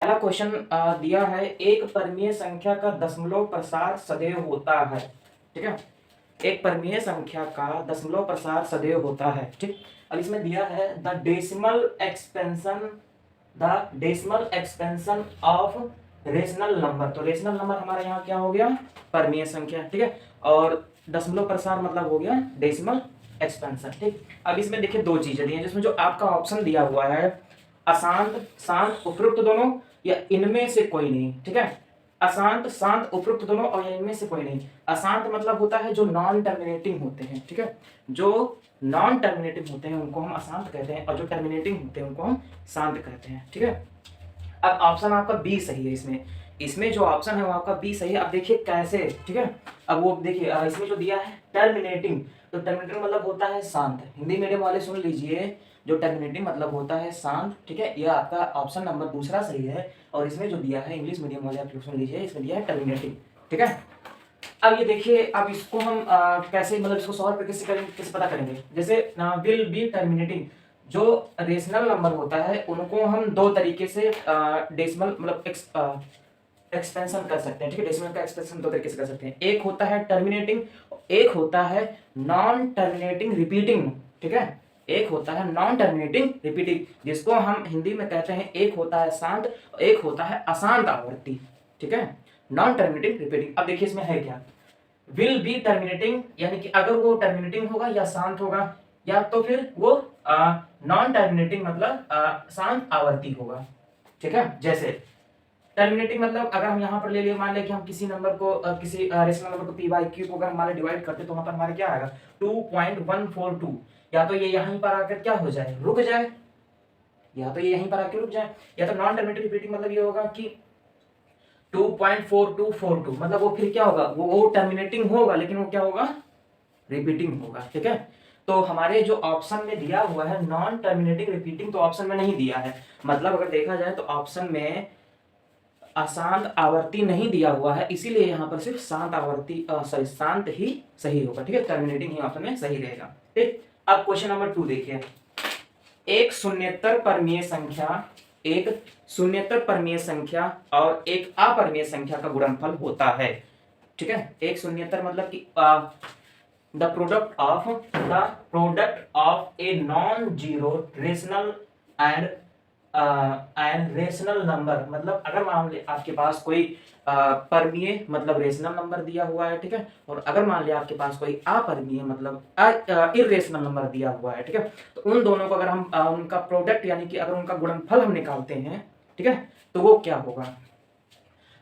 पहला क्वेश्चन दिया है, एक परमीय संख्या का दशमलव प्रसार सदैव होता है। ठीक है, एक परमीय संख्या का दशमलव प्रसार सदैव होता है। ठीक, अब इसमें दिया है the decimal expansion of rational number. तो रेशनल नंबर हमारा यहाँ क्या हो गया, परमीय संख्या। ठीक है, और दशमलव प्रसार मतलब हो गया डेसिमल एक्सपेंशन। ठीक, अब इसमें देखिए दो चीजें दी हैं, जिसमें जो आपका ऑप्शन दिया हुआ है अशांत, शांत, उपरोक्त दोनों या इनमें से कोई नहीं। ठीक है, अशांत, शांत, उपरोक्त दोनों और या इनमें से कोई नहीं। अशांत मतलब होता है जो नॉन टर्मिनेटिंग होते हैं। ठीक है, जो नॉन टर्मिनेटिंग होते हैं उनको हम अशांत कहते हैं, और जो टर्मिनेटिंग होते हैं उनको हम शांत कहते हैं। ठीक है, अब ऑप्शन आपका बी सही है। इसमें जो ऑप्शन है वो आपका बी सही है। अब देखिए कैसे। ठीक है, अब वो देखिए इसमें जो दिया है टर्मिनेटिंग, तो टर्मिनेटिंग मतलब होता है शांत। हिंदी मीडियम वाले सुन लीजिए, जो टर्मिनेटिंग मतलब होता है शांत। ठीक है, यह आपका ऑप्शन नंबर दूसरा सही है। और इसमें जो दिया है इंग्लिश मीडियम वाले आप लोग सुन लीजिए, इसमें दिया है टर्मिनेटिंग। ठीक है, अब ये देखिए, अब इसको हम कैसे मतलब इसको सॉल्व कैसे करेंगे, कैसे पता करेंगे। जैसे विल बी टर्मिनेटिंग, जो रेशनल नंबर होता है उनको हम दो तरीके से डेसिमल मतलब एक्सपेंशन कर सकते हैं। ठीक है, डेसिमल का एक्सपेंशन दो तरीके से कर सकते हैं। एक होता है टर्मिनेटिंग, एक होता है नॉन टर्मिनेटिंग रिपीटिंग। ठीक है, एक होता है नॉन टर्मिनेटिंग रिपीटिंग, जिसको हम हिंदी में कहते हैं एक होता है शांत, एक होता है अशांत आवर्ती। ठीक है, नॉन टर्मिनेटिंग रिपीटिंग। अब देखिए इसमें है क्या, विल बी टर्मिनेटिंग, यानी कि अगर वो टर्मिनेटिंग होगा या शांत होगा, या तो फिर वो नॉन टर्मिनेटिंग मतलब शांत आवर्ती होगा। ठीक है, जैसे टर्मिनेटिंग मतलब अगर हम यहाँ पर ले लिए, मान लें कि हम किसी नंबर को किसी रेशनल नंबर को पी बाई क्यू को अगर हमारे डिवाइड करते तो वहां पर हमारे क्या आएगा 2.142। या तो ये यहीं पर आकर क्या हो जाए, रुक जाए, या तो ये यहीं पर आकर रुक जाए। या तो नॉन टर्मिनेटिंग रिपीटिंग मतलब ये होगा कि 2.4242, मतलब वो फिर क्या होगा, वो टर्मिनेटिंग होगा लेकिन वो क्या होगा, रिपीटिंग होगा। ठीक है, तो हमारे जो ऑप्शन में दिया हुआ है नॉन टर्मिनेटिंग रिपीटिंग, तो ऑप्शन में नहीं दिया है। मतलब अगर देखा जाए तो ऑप्शन में अशांत आवर्ती नहीं दिया हुआ है, इसीलिए यहाँ पर सिर्फ शांत आवर्ती सॉरी शांत ही सही होगा। ठीक है, टर्मिनेटिंग ही ऑप्शन में सही रहेगा। ठीक, अब क्वेश्चन नंबर 2 देखिए, एक शून्येतर परमीय संख्या, एक शून्येतर परमीय संख्या और एक अपरमीय संख्या का गुणनफल होता है। ठीक है, एक शून्येतर मतलब कि the product of a non zero rational and rational number, मतलब अगर मान ले आपके पास कोई परमीय मतलब रेशनल नंबर दिया हुआ है। ठीक है, और अगर मान लिया आपके पास कोई अपरमीय मतलब इरेशनल नंबर दिया हुआ है। ठीक है, तो उन दोनों को अगर हम उनका प्रोडक्ट यानी कि अगर उनका गुणनफल हम निकालते हैं, ठीक है, तो वो क्या होगा।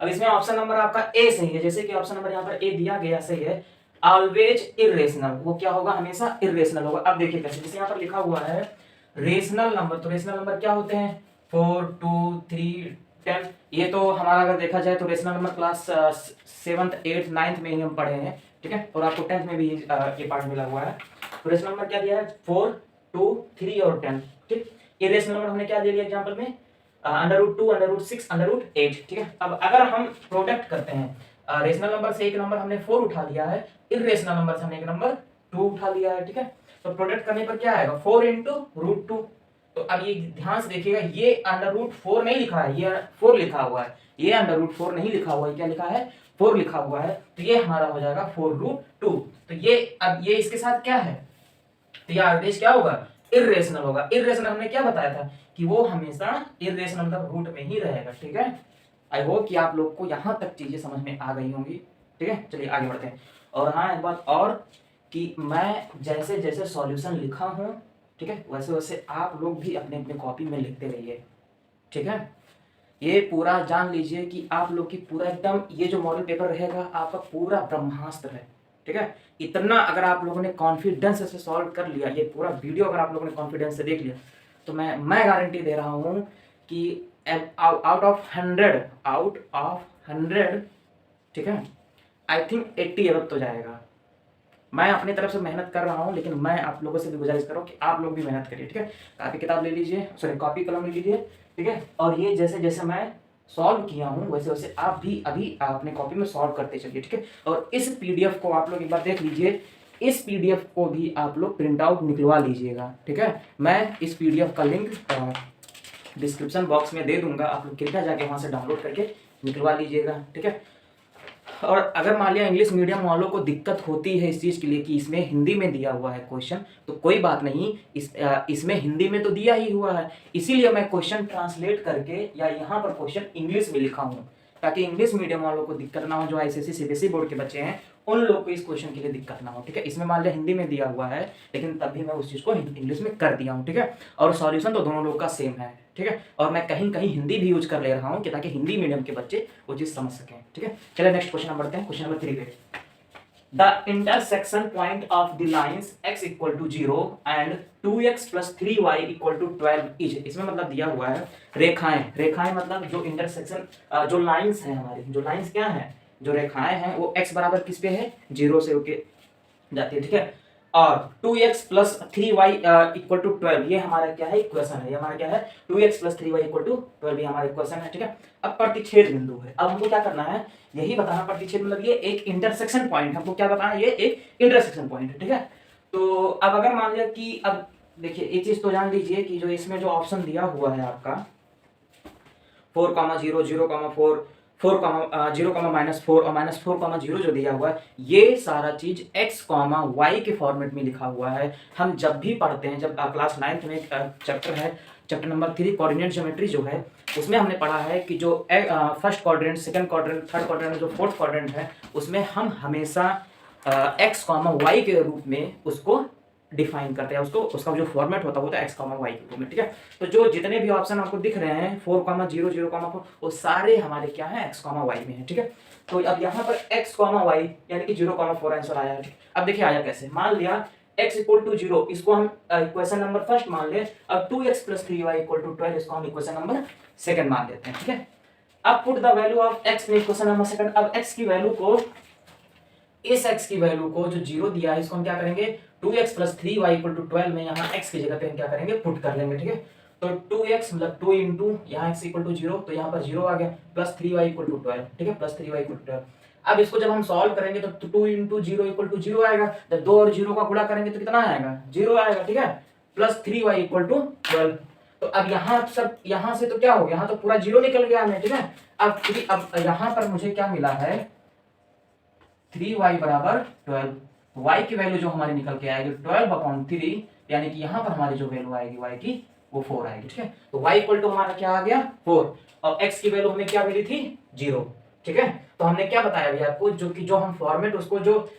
अब इसमें ऑप्शन नंबर आपका ए सही है, जैसे कि ऑप्शन नंबर यहाँ पर ए दिया गया सही है। ऑलवेज इरेशनल, वो क्या होगा, हमेशा इरेशनल होगा। अब देखिए कैसे, जैसे यहाँ पर लिखा हुआ है रेशनल नंबर, तो रेशनल नंबर क्या होते हैं 4 2 3 10। ये तो हमारा अगर देखा जाए तो rational number class 7th 8th 9th में ही हम पढ़े हैं। ठीक है, और आपको 10th में भी ये पार्ट मिला हुआ है। तो रेशनल नंबर क्या दिया है 4 2 3 और 10। ठीक, ये रेशनल नंबर हमने क्या दे दिया एग्जाम्पल में √2 √6 √8। ठीक है, अब अगर हम प्रोडक्ट करते हैं रेशनल नंबर से एक नंबर हमने 4 उठा लिया है, इरेशनल नंबर से हमने एक नंबर 2 उठा लिया है। ठीक है, तो प्रोडक्ट करने पर क्या आएगा 4 × √2। तो अब ये ध्यान से देखिएगा, ये √4 नहीं लिखा है, ये 4 लिखा हुआ है, ये √4 नहीं लिखा हुआ है, क्या लिखा है 4 लिखा हुआ है। तो ये हमारा हो जाएगा 4√2। तो ये अब ये इसके साथ क्या है, तो ये आदेश क्या होगा, इरेशनल होगा। इरेशनल हमने क्या बताया था कि वो हमेशा इरेशनल मतलब रूट में ही रहेगा। ठीक है, आई होप कि आप लोग को यहाँ तक चीजें समझ में आ गई होंगी। ठीक है, चलिए आगे बढ़ते हैं। और हाँ एक बात और कि मैं जैसे जैसे सॉल्यूशन लिखा हूँ, ठीक है, वैसे वैसे आप लोग भी अपने अपने कॉपी में लिखते रहिए। ठीक है, ये पूरा जान लीजिए कि आप लोग की पूरा एकदम ये जो मॉडल पेपर रहेगा आपका पूरा ब्रह्मास्त्र है। ठीक है, इतना अगर आप लोगों ने कॉन्फिडेंस से सॉल्व कर लिया, ये पूरा वीडियो अगर आप लोगों ने कॉन्फिडेंस से देख लिया, तो मैं गारंटी दे रहा हूँ कि आउट ऑफ 100, ठीक है, आई थिंक 80 अरब तो जाएगा। मैं अपनी तरफ से मेहनत कर रहा हूँ, लेकिन मैं आप लोगों से भी गुजारिश कर रहा हूँ कि आप लोग भी मेहनत करिए। ठीक है, कापी किताब ले लीजिए, सॉरी कॉपी कलम ले लीजिए। ठीक है, और ये जैसे जैसे मैं सॉल्व किया हूँ वैसे वैसे आप भी अभी अपने कॉपी में सॉल्व करते चलिए। ठीक है, और इस पीडीएफ को आप लोग एक बार देख लीजिए, इस पीडीएफ को भी आप लोग प्रिंट आउट निकलवा लीजिएगा। ठीक है, मैं इस पीडीएफ का लिंक डिस्क्रिप्शन बॉक्स में दे दूंगा, आप लोग कृपया जाके वहाँ से डाउनलोड करके निकलवा लीजिएगा, ठीक है। और अगर मान लिया इंग्लिश मीडियम वालों को दिक्कत होती है इस चीज़ के लिए कि इसमें हिंदी में दिया हुआ है क्वेश्चन, तो कोई बात नहीं, इसमें हिंदी में तो दिया ही हुआ है, इसीलिए मैं क्वेश्चन ट्रांसलेट करके या यहाँ पर क्वेश्चन इंग्लिश में लिखा हूँ, ताकि इंग्लिश मीडियम वालों को दिक्कत ना हो, जो आईसीएसई सीबीएसई बोर्ड के बच्चे हैं उन लोग को इस क्वेश्चन के लिए दिक्कत ना हो, ठीक है। इसमें मान लिया हिंदी में दिया हुआ है, लेकिन तब भी मैं उस चीज़ को इंग्लिश में कर दिया हूँ, ठीक है। और सॉल्यूशन तो दोनों लोग का सेम है, ठीक है। और मैं कहीं कहीं हिंदी भी यूज कर ले रहा हूँ कि ताकि हिंदी मीडियम के बच्चे वो चीज़ समझ सकें, ठीक है। चलिए नेक्स्ट क्वेश्चन बढ़ते हैं, क्वेश्चन नंबर 3 पे। The intersection point of the lines x equal to 0 and 2x plus 3y equal to 12 is, इसमें मतलब दिया हुआ है रेखाएं, रेखाएं मतलब जो इंटरसेक्शन, जो लाइंस हैं हमारी, जो लाइंस क्या हैं, जो रेखाएं हैं वो x बराबर किस पे है, 0 से होके जाती है, ठीक है। और 2x plus 3y equal to 12, ये हमारा क्या है, इक्वेशन है, ये हमारा क्या है, 2x plus 3y equal to 12, ये हमारा इक्वेशन है, ठीक है। अब प्रतिच्छेद बिंदु है, अब हमको क्या करना है, यही बताना, प्रतिच्छेद मतलब ये एक इंटरसेक्शन पॉइंट, हमको क्या बताना है, ये एक इंटरसेक्शन पॉइंट है, ठीक है। तो अब अगर मान लिया कि, अब देखिए एक चीज तो जान लीजिए कि जो इसमें जो ऑप्शन दिया हुआ है आपका 4,0, 0,4, 4,0, -4 और -4,0 जो दिया हुआ है, ये सारा चीज x, y के फॉर्मेट में लिखा हुआ है। हम जब भी पढ़ते हैं, जब क्लास 9th में चैप्टर है, चैप्टर नंबर 3 कोऑर्डिनेट ज्योमेट्री जो है, उसमें हमने पढ़ा है कि जो first quadrant, second quadrant, third quadrant, जो फोर्थ क्वाड्रेंट है, उसमें हम हमेशा x, y के रूप में उसको डिफाइन करते हैं, उसको, उसका जो फॉर्मेट होता है x, y के रूप में, ठीक है। तो जो जितने भी ऑप्शन आपको दिख रहे हैं 4,0, 0,4, वो सारे हमारे क्या है, x, y में है, ठीक है। तो अब यहाँ पर x, y यानी कि 0,4 आंसर आया है, ठीक। अब देखिए आया कैसे, मान लिया x इक्वल टू 0, इसको हम इक्वेशन नंबर फर्स्ट मान ले, अब 2x plus 3y equal to 12, इसको हम इक्वेशन नंबर सेकंड मान लेते हैं, ठीक है। अब put the value of x in equation number second, अब x की वैल्यू को, इस x की वैल्यू को जो 0 दिया है, इसको हम क्या करेंगे, 2x plus 3y equal to 12 में यहाँ x की जगह पे हम क्या करेंगे, पुट कर लेंगे, ठीक है। तो 2x मतलब 2 इंटू यहाँ x इक्वल टू 0, तो यहाँ पर 0 आ गया, प्लस 3y इक्वल टू 12, ठीक है, प्लस 3y इक्वल टू 12। अब इसको जब हम सॉल्व करेंगे तो 2 इंटू 0 इक्वल टू 0 आएगा, जब 2 और 0 का गुणा करेंगे तो कितना आएगा, 0 आएगा, ठीक है, प्लस 3y इक्वल टू 12। तो अब यहाँ सब, यहाँ से तो क्या हो गया, यहाँ तो पूरा 0 निकल गया हमें, ठीक है। अब यहाँ पर मुझे क्या मिला है, 3y बराबर 12, y की वैल्यू जो हमारी निकल के आएगी 12/3, यानी कि यहाँ पर हमारी जो वैल्यू आएगी y की वो 4 आएगी, ठीक है। तो y इक्वल टू हमारा क्या आ गया, 4, और x की वैल्यू हमें क्या मिली थी, 0, ठीक है। तो हमने क्या बताया अभी आपको, जो कि जो हम फॉर्मेट, उसको जो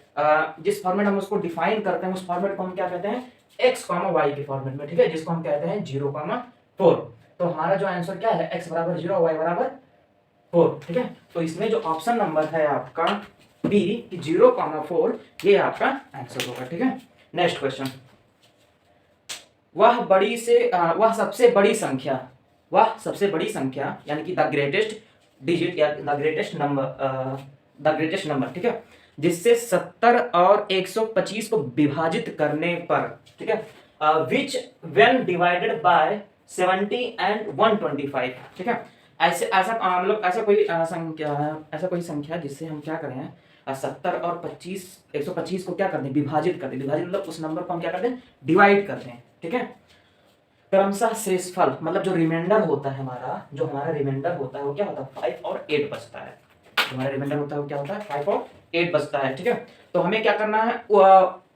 जिस फॉर्मेट हम उसको डिफाइन करते हैं, उस फॉर्मेट को हम क्या कहते हैं, x, y के फॉर्मेट में, ठीक है, जिसको हम कहते हैं 0,4। तो हमारा जो आंसर क्या है, x बराबर 0, y बराबर 4, ठीक है। तो इसमें जो ऑप्शन नंबर है आपका बी, 0,4, ये आपका आंसर होगा, ठीक है। नेक्स्ट क्वेश्चन, वह सबसे बड़ी संख्या यानी कि द ग्रेटेस्ट डिजिट या द ग्रेटेस्ट नंबर, ठीक है, जिससे 70 और 125 को विभाजित करने पर, ठीक है, विच व्हेन डिवाइडेड बाय 70 एंड 125, ठीक है, ऐसा कोई संख्या जिससे हम क्या करें, 70 और 125 को क्या करते हैं, विभाजित करते हैं, विभाजित मतलब उस नंबर को हम क्या करते हैं, डिवाइड करते हैं, ठीक है। क्रमशः शेषफल मतलब जो रिमाइंडर होता है हमारा, जो हमारा रिमाइंडर होता है वो क्या होता है, 5 और 8 बचता है, जो हमारा रिमाइंडर होता है वो क्या होता है, 5 और 8 बचता है, ठीक है। तो हमें क्या करना है,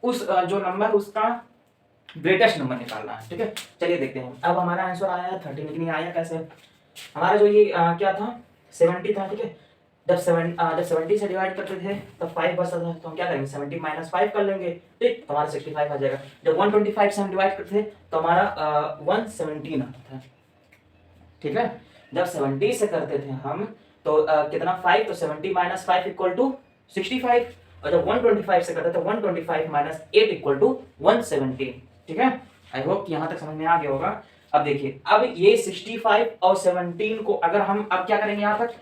उस जो नंबर, उसका ग्रेटेस्ट नंबर निकालना है, ठीक है। चलिए देखते हैं, अब हमारा आंसर आया है 30, लेकिन आया कैसे, हमारा जो ये क्या था, 70 था, ठीक है। जब 70 से डिवाइड करते थे तब 5 बचता था, तो हम क्या करेंगे, 70 माइनस 5 कर लेंगे, ठीक, तो हमारा 65 आ जाएगा। जब 125 से हम डिवाइड करते थे तो हमारा 117 आता था, ठीक है। जब 70 से करते थे हम तो कितना, 5, तो 70 माइनस 5 इक्वल टू 65, और जब 125 से करते थे 125 माइनस 8 इक्वल टू 117, ठीक है। आई होप यहाँ तक समझ में आ गया होगा। अब देखिए, अब ये 65 और 17 को अगर हम अब क्या करेंगे, यहाँ पर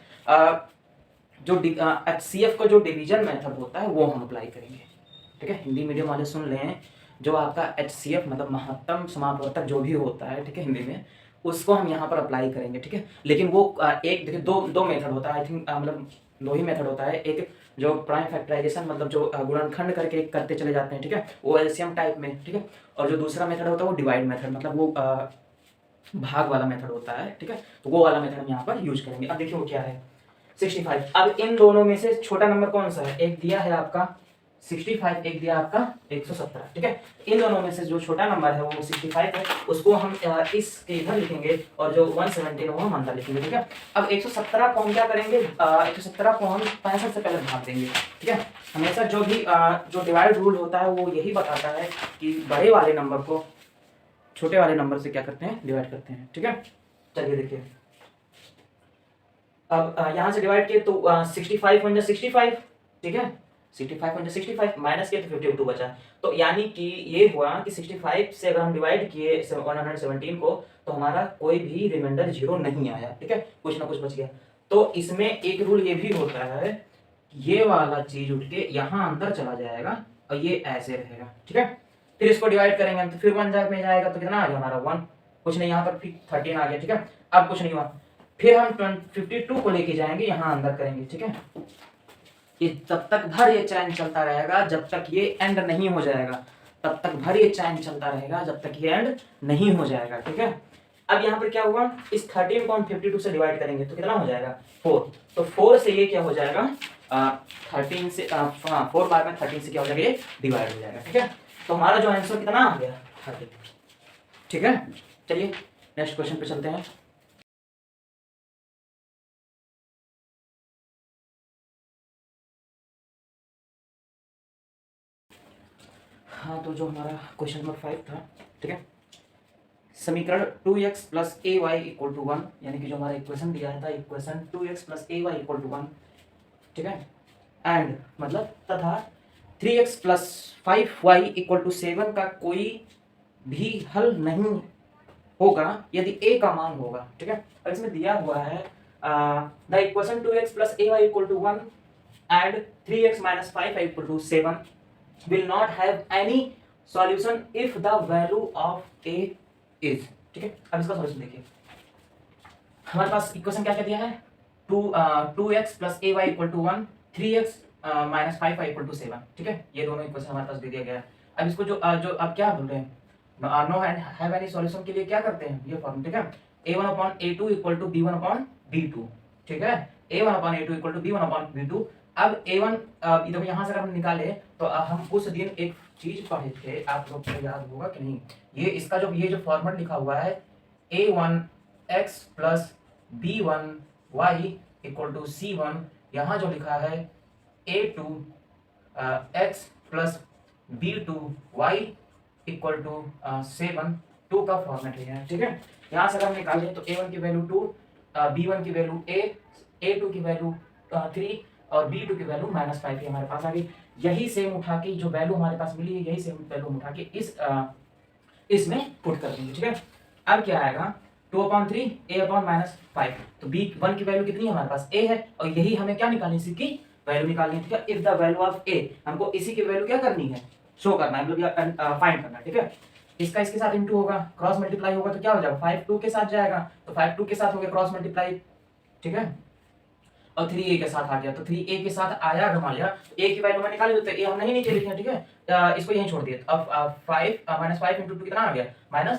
जो HCF का जो डिवीजन मेथड होता है वो हम अप्लाई करेंगे, ठीक है। हिंदी मीडियम वाले सुन लें, जो आपका HCF मतलब महत्तम समापवर्तक जो भी होता है, ठीक है, हिंदी में, उसको हम यहाँ पर अप्लाई करेंगे, ठीक है। लेकिन वो एक देखिए दो मेथड होता है, आई थिंक मतलब 2 ही मेथड होता है। एक जो प्राइम फैक्टराइजेशन मतलब जो गुणनखंड करके करते चले जाते हैं, ठीक है, वो एलसीएम टाइप में, ठीक है। और जो दूसरा मेथड होता है वो डिवाइड मेथड, मतलब वो भाग वाला मेथड होता है, ठीक है, तो वो वाला मेथड हम यहाँ पर यूज करेंगे। अब देखिए वो क्या है 65। अब इन दोनों में से छोटा नंबर कौन सा है, एक दिया है आपका 65, एक दिया आपका 117, ठीक है। इन दोनों में से जो छोटा नंबर है वो 65 है, उसको हम इसके इधर लिखेंगे और जो 117 वो हम अंदर लिखेंगे, ठीक है। अब 117 को हम क्या करेंगे, 117 को हम 65 से पहले भाग देंगे, ठीक है। हमेशा जो भी जो डिवाइड रूल होता है वो यही बताता है कि बड़े वाले नंबर को छोटे वाले नंबर से क्या करते हैं, डिवाइड करते हैं, ठीक है। चलिए देखिए, अब यहाँ से डिवाइड किए तो 65 बन जाए 65, ठीक है, 65 बन जाए 65, माइनस किए तो 52 बचा। तो यानी कि ये हुआ कि 65 से अगर हम डिवाइड किए 117 को तो हमारा कोई भी रिमाइंडर जीरो नहीं आया, ठीक है, कुछ ना कुछ बच गया। तो इसमें एक रूल ये भी होता है, ये वाला चीज उठ के यहाँ अंदर चला जाएगा और ये ऐसे रहेगा, ठीक है। फिर इसको डिवाइड करेंगे तो फिर 1 में जाएगा तो कितना आ गया हमारा 1, कुछ नहीं, यहाँ पर फिर 13 आ गया, ठीक है। अब कुछ नहीं हुआ, फिर हम 52 को लेके जाएंगे यहाँ अंदर करेंगे, ठीक है। ये तब तक भर ये चैन चलता रहेगा जब तक ये एंड नहीं हो जाएगा, तब तक भर ये चैन चलता रहेगा जब तक ये एंड नहीं हो जाएगा, ठीक है। अब यहाँ पर क्या हुआ, इस 13 को हम 52 से डिवाइड करेंगे तो कितना हो जाएगा 4, तो 4 से ये क्या हो जाएगा 13 से 4 बार में 13 से क्या हो जाएगा ये डिवाइड हो जाएगा, ठीक है। तो हमारा जो आंसर कितना आ गया 30, ठीक है। चलिए नेक्स्ट क्वेश्चन पे चलते हैं। हाँ, तो जो हमारा क्वेश्चन नंबर 5 था, ठीक है, समीकरण 2x plus A Y equal to 1, यानी कि जो हमारा इक्वेशन दिया था, equation 2x plus A Y equal to 1, ठीक है, एंड मतलब तथा 3x plus 5y equal to 7 का कोई भी हल नहीं होगा यदि a का मान होगा, ठीक है। और इसमें दिया हुआ है the equation 2x plus A Y equal to 1 and 3x minus 5y equal to 7 will not have any solution if the value of a is, ठीक है। अब इसका सॉल्यूशन देखिए, हमारे पास इक्वेशन क्या क्या दिया है, 2x plus A Y equal to 1, 3x minus 5y equal to 7, ठीक है, ये दोनों इक्वेशन हमारे पास दे दिया गया है। अब इसको जो अब क्या बोल रहे हैं, नो हैव एनी सॉल्यूशन के लिए क्या करते हैं, ये फॉर्मूला, ठीक है, a1 upon a2 equal to b1 upon b2, ठीक है, a1 upon a2 equal to b1 upon b2। अब a1 देखो यहाँ से अगर हम निकाले तो हम उस दिन एक चीज पढ़े थे, आप लोग को याद होगा कि नहीं, ये इसका जो ये जो फॉर्मूला लिखा हुआ है a1x plus b1y equal to c1, यहाँ जो लिखा है a2x plus b2y equal to 7, 2 का फॉर्मेट है, ठीक है। यहाँ से अगर हम निकालें तो a1 की वैल्यू 2, b1 की वैल्यू a, a2 की वैल्यू 3 और b2 की वैल्यू -5 की हमारे पास आ गई। यही सेम उठा के जो वैल्यू हमारे पास मिली है, यही सेम वैल्यू उठा के इसमें पुट कर देंगे, ठीक है। अब क्या आएगा 2/3 a/-5, तो b1 की वैल्यू कितनी है हमारे पास a है, और यही हमें क्या निकालनी है, इसी की वैल्यू निकालनी है, ठीक है। If the value of a, हमको इसी की वैल्यू क्या करनी है, शो करना है, मतलब फाइंड करना है, ठीक है। इसका इसके साथ इनटू होगा, क्रॉस मल्टीप्लाई होगा तो क्या हो जाएगा 5 2 के साथ जाएगा, तो 5 2 के साथ हो गया क्रॉस मल्टीप्लाई, ठीक है, और 3a के साथ आ गया, तो 3a के साथ आया, अगर मान लिया a की वैल्यू में निकाली तो a हम नहीं नीचे लिखे, ठीक है, इसको यहीं छोड़ दिए। अब 5 -5 × 2 कितना आ गया -10,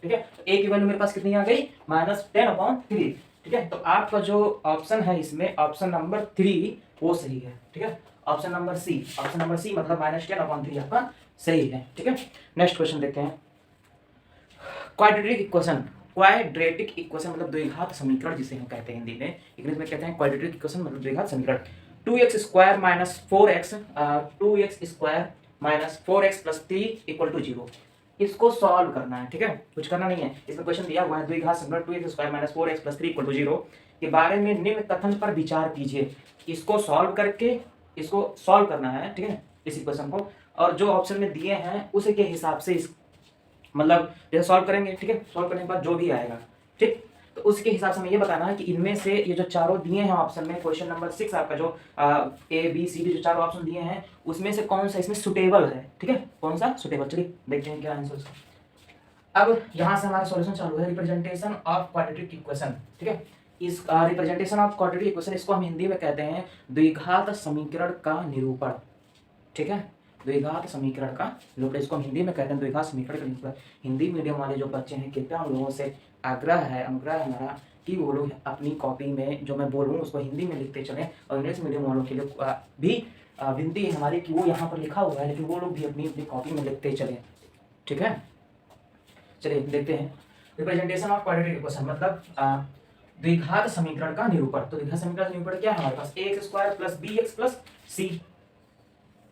ठीक है। a की वैल्यू मेरे पास कितनी आ गई -10/3, ठीक है। तो आपका जो ऑप्शन है इसमें ऑप्शन नंबर 3 वो सही है, ठीक है। ऑप्शन नंबर सी मतलब -10/3 आपका सही है, ठीक है। नेक्स्ट क्वेश्चन देखते हैं, क्वाड्रेटिक इक्वेशन मतलब द्विघात समीकरण जिसे हम कहते हैं हिंदी में, इंग्लिश में कहते हैं क्वाड्रेटिक इक्वेशन मतलब द्विघात समीकरण। 2x square minus 4x 3 equal to 0, इसको सॉल्व करना है, ठीक है, कुछ करना नहीं है। इसमें क्वेश्चन दिया हुआ है द्विघात समीकरण 2x square minus 4x plus 3 equal to 0 के बारे में निम्न कथन पर विचार कीजिए। इसको सॉल्व करके इसको सॉल्व करना है, ठीक है, इस इक्वेशन को, और जो ऑप्शन में दिए हैं उसी के हिसाब से इस मतलब जैसे सॉल्व करेंगे, ठीक है, सॉल्व करने के बाद जो भी आएगा, ठीक, तो उसके हिसाब से हमें ये बताना है कि इनमें से ये जो चारों दिए हैं ऑप्शन में, क्वेश्चन नंबर 6 आपका जो A B C D जो चारों ऑप्शन दिए हैं उसमें से कौन सा इसमें सुटेबल है, ठीक है, कौन सा सुटेबल। चलिए देखते हैं क्या आंसर उसका। अब यहाँ से हमारा सॉल्यूशन चालू है, रिप्रेजेंटेशन ऑफ क्वाड्रेटिक इक्वेशन, ठीक है। इस रिप्रेजेंटेशन ऑफ क्वाड्रेटिक इक्वेशन, इसको हम हिंदी में कहते हैं द्विघात समीकरण का निरूपण, ठीक है। द्विघात समीकरण का निरूपण, इसको हम हिंदी में कहते हैं द्विघात समीकरण का निरूपण। हिंदी मीडियम वाले जो बच्चे हैं, कृपया उन लोगों से आग्रह है, अनुग्रह है हमारा कि वो लोग अपनी कॉपी में जो मैं बोलूँ उसको हिंदी में लिखते चलें, और इंग्लिश मीडियम वालों के लिए भी विनती है हमारी कि वो यहाँ पर लिखा हुआ है लेकिन वो लोग भी अपनी अपनी कॉपी में लिखते चलें, ठीक है। चलिए देखते हैं रिप्रेजेंटेशन ऑफ क्वाड्रेटिक इक्वेशन, मतलब द्विघात समीकरण का निरूपण। तो द्विघात समीकरण का निरूपण क्या है हमारे पास, ax square plus bx plus c,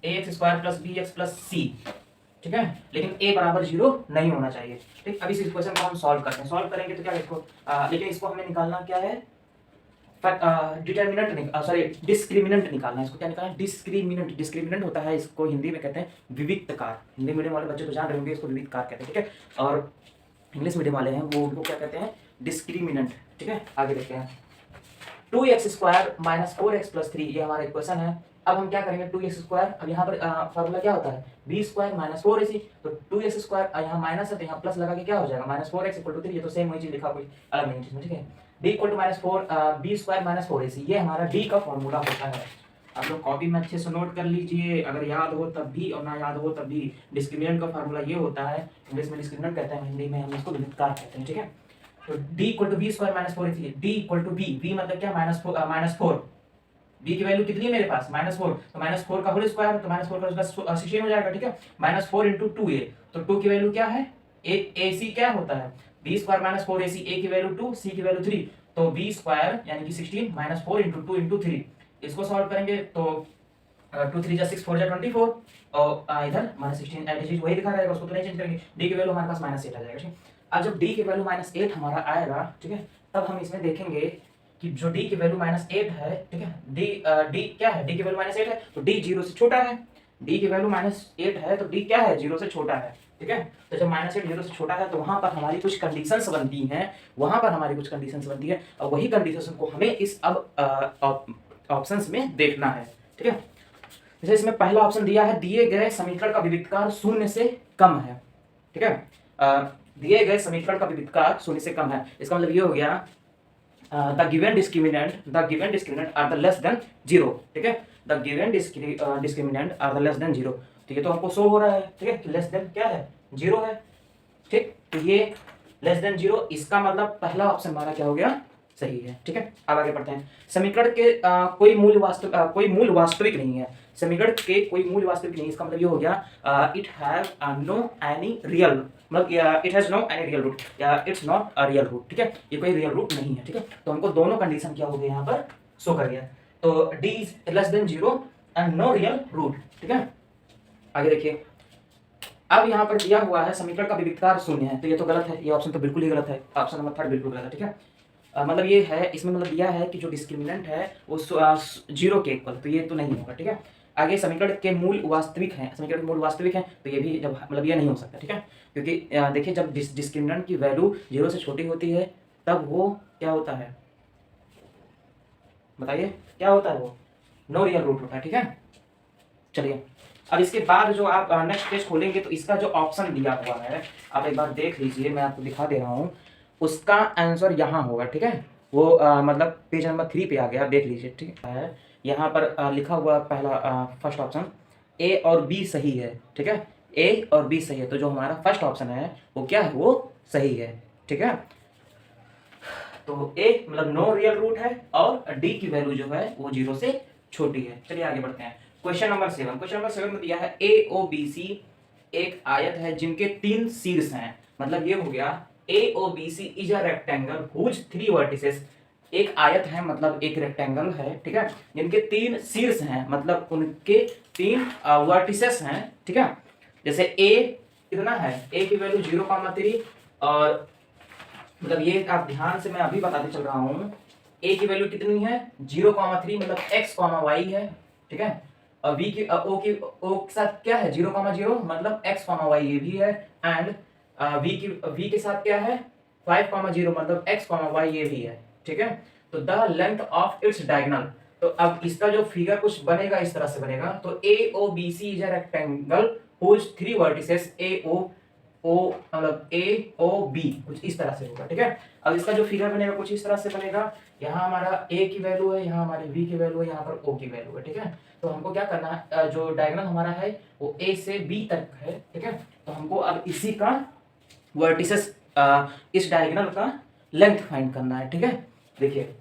ax square plus bx plus c, ठीक है। लेकिन a बराबर 0 नहीं होना चाहिए, ठीक। अब इस इक्वेशन को हम सॉल्व करते हैं, सॉल्व करेंगे तो क्या इसको लेकिन इसको हमें निकालना क्या है, डिटर्मिनेंट सॉरी डिस्क्रिमिनेंट निकालना है। इसको क्या निकालना है, डिस्क्रिमिनेंट। डिस्क्रिमिनेंट होता है, इसको हिंदी में कहते हैं विविक्त कार। हिंदी मीडियम वाले बच्चे तो जान रहे होंगे इसको विविक्त कार कहते हैं, ठीक है। और इंग्लिश मीडियम वाले हैं वो उनको क्या कहते हैं, डिस्क्रिमिनेंट, ठीक है। आगे देखते हैं 2x square minus 4x plus 3, ये हमारा इक्वेशन है। अब हम क्या करेंगे, 2x स्क्वायर, अब यहाँ पर फार्मूला क्या होता है, b स्क्वायर माइनस 4ac, तो 2x स्क्वायर यहाँ माइनस है तो यहाँ प्लस लगा के क्या हो जाएगा, माइनस 4x इक्वल टू 3, ये तो सेम वही चीज लिखा, कोई अलग नहीं चीज में, ठीक है। d equal to minus 4 b square minus 4ac, ये हमारा d का फॉर्मूला होता है। आप लोग कॉपी में अच्छे से नोट कर लीजिए, अगर याद हो तब भी और ना याद हो तब भी। डिस्क्रिमिनेंट का फार्मूला ये होता है, इंग्लिश में डिस्क्रिमिनेंट कहते हैं, हिंदी में हम इसको विविधकार कहते हैं, ठीक है। तो d equal to B square minus 4ac, d equal to b मतलब क्या, माइनस 4, b की वैल्यू कितनी है मेरे पास, -4, तो -4 का होल स्क्वायर, तो -4 का उसका 16 हो जाएगा, ठीक है। -4 इंटू 2a, तो 2 की वैल्यू क्या है, ac क्या होता है, b square minus 4ac, a की वैल्यू 2, c की वैल्यू 3, तो b स्क्वायर यानी कि 16 माइनस 4 इंटू 2 इंटू 3, इसको सॉल्व करेंगे तो 2 3 जा 6 4 जा 24, और इधर -16 एट इज वही दिखा रहेगा, उसको तो नहीं चेंज करेंगे। d की वैल्यू हमारे पास -8 आ जाएगा, ठीक है। अब जब d की वैल्यू -8 हमारा आएगा, ठीक है, तब हम इसमें देखेंगे कि जो d की वैल्यू -8 है, ठीक है, d क्या है, d की वैल्यू -8 है तो d 0 से छोटा है, d की वैल्यू -8 है तो d क्या है, 0 से छोटा है, ठीक है। तो जब -8 0 से छोटा है तो वहां पर हमारी कुछ कंडीशंस बनती हैं, वहां पर हमारी कुछ कंडीशंस बनती है, और वही कंडीशन को हमें इस अब ऑप्शंस में देखना है, ठीक है। जैसे इसमें पहला ऑप्शन दिया है, दिए गए समीकरण का विविधकार 0 से कम है, ठीक है। दिए गए समीकरण का विविधकार 0 से कम है, इसका मतलब ये हो गया the given discriminant are the less than 0, ठीक है। The given discriminant are the less than 0, तो ये तो हमको शो हो रहा है, ठीक है, लेस देन क्या है, 0 है, ठीक। तो ये लेस देन 0, इसका मतलब पहला ऑप्शन हमारा क्या हो गया, सही है, ठीक है। अब आगे बढ़ते हैं। समीकरण के कोई मूल वास्तविक नहीं है, समीकरण के कोई मूल वास्तविक नहीं, इसका मतलब ये हो गया it have no any real, मतलब it has no any real root, या it's not a real root, ठीक है, ये कोई रियल रूट नहीं है, ठीक है। तो हमको दोनों कंडीशन क्या हो गए यहाँ पर शो कर गया, तो d is less than 0 and no real root, ठीक है। आगे देखिए, अब यहाँ पर दिया हुआ है समीकरण का विविधकार 0 है, तो ये तो गलत है, ये ऑप्शन तो बिल्कुल ही गलत है, ऑप्शन नंबर 3 बिल्कुल गलत है, ठीक है। मतलब ये है, इसमें मतलब दिया है कि जो डिस्क्रिमिनेंट है वो 0 के इक्वल, तो ये तो नहीं होगा, ठीक है। आगे समीकरण के मूल वास्तविक हैं, समीकरण के मूल वास्तविक हैं, तो ये भी जब मतलब ये नहीं हो सकता, ठीक है, क्योंकि देखिए जब डिस्क्रिमिनेंट की वैल्यू 0 से छोटी होती है तब वो क्या होता है, बताइए क्या होता है, वो नो रियल रूट होता है, ठीक है। चलिए अब इसके बाद जो आप नेक्स्ट पेज खोलेंगे तो इसका जो ऑप्शन दिया हुआ है आप एक बार देख लीजिए, मैं आपको दिखा दे रहा हूँ, उसका आंसर यहाँ होगा, ठीक है। वो मतलब पेज नंबर 3 पे आ गया, देख लीजिए, ठीक है। यहाँ पर लिखा हुआ पहला फर्स्ट ऑप्शन ए और बी सही है, ठीक है, ए और बी सही है, तो जो हमारा फर्स्ट ऑप्शन है वो क्या है, वो सही है, ठीक है। तो ए मतलब नो रियल रूट है और डी की वैल्यू जो है वो 0 से छोटी है। चलिए आगे बढ़ते हैं। क्वेश्चन नंबर 7, क्वेश्चन नंबर 7 में दिया है ए ओ बी सी एक आयत है जिनके 3 शीर्ष हैं, मतलब ये हो गया A O B C is a rectangle whose 3 vertices, एक आयत है मतलब एक रेक्टेंगल है, ठीक है, जिनके 3 शीर्ष हैं, मतलब उनके 3 वर्टिसेस हैं, ठीक है। जैसे ए कितना है, ए की वैल्यू 0,3, और मतलब ये आप ध्यान से मैं अभी बताते चल रहा हूँ, ए की वैल्यू कितनी है 0,3, मतलब x, y है, ठीक है। और v की o के साथ क्या है 0,0, मतलब x, y ये भी है, एंड v के साथ क्या है 5,0, मतलब x, y ये भी है, ठीक है। तो the length of its diagonal, तो अब इसका जो फिगर कुछ बनेगा इस तरह से बनेगा, तो A O B C is a rectangle whose 3 vertices A O मतलब ए ओ बी, कुछ इस तरह से होगा, ठीक है। अब इसका जो फिगर बनेगा कुछ इस तरह से बनेगा, यहाँ हमारा ए की वैल्यू है, यहाँ हमारी बी की वैल्यू है, यहाँ पर ओ की वैल्यू है, ठीक है। तो हमको क्या करना है, जो डायगोनल हमारा है वो ए से बी तक है, ठीक है। तो हमको अब इसी का वर्टिसेस, इस डायगोनल का लेंथ फाइंड करना है, ठीक है। देखिए,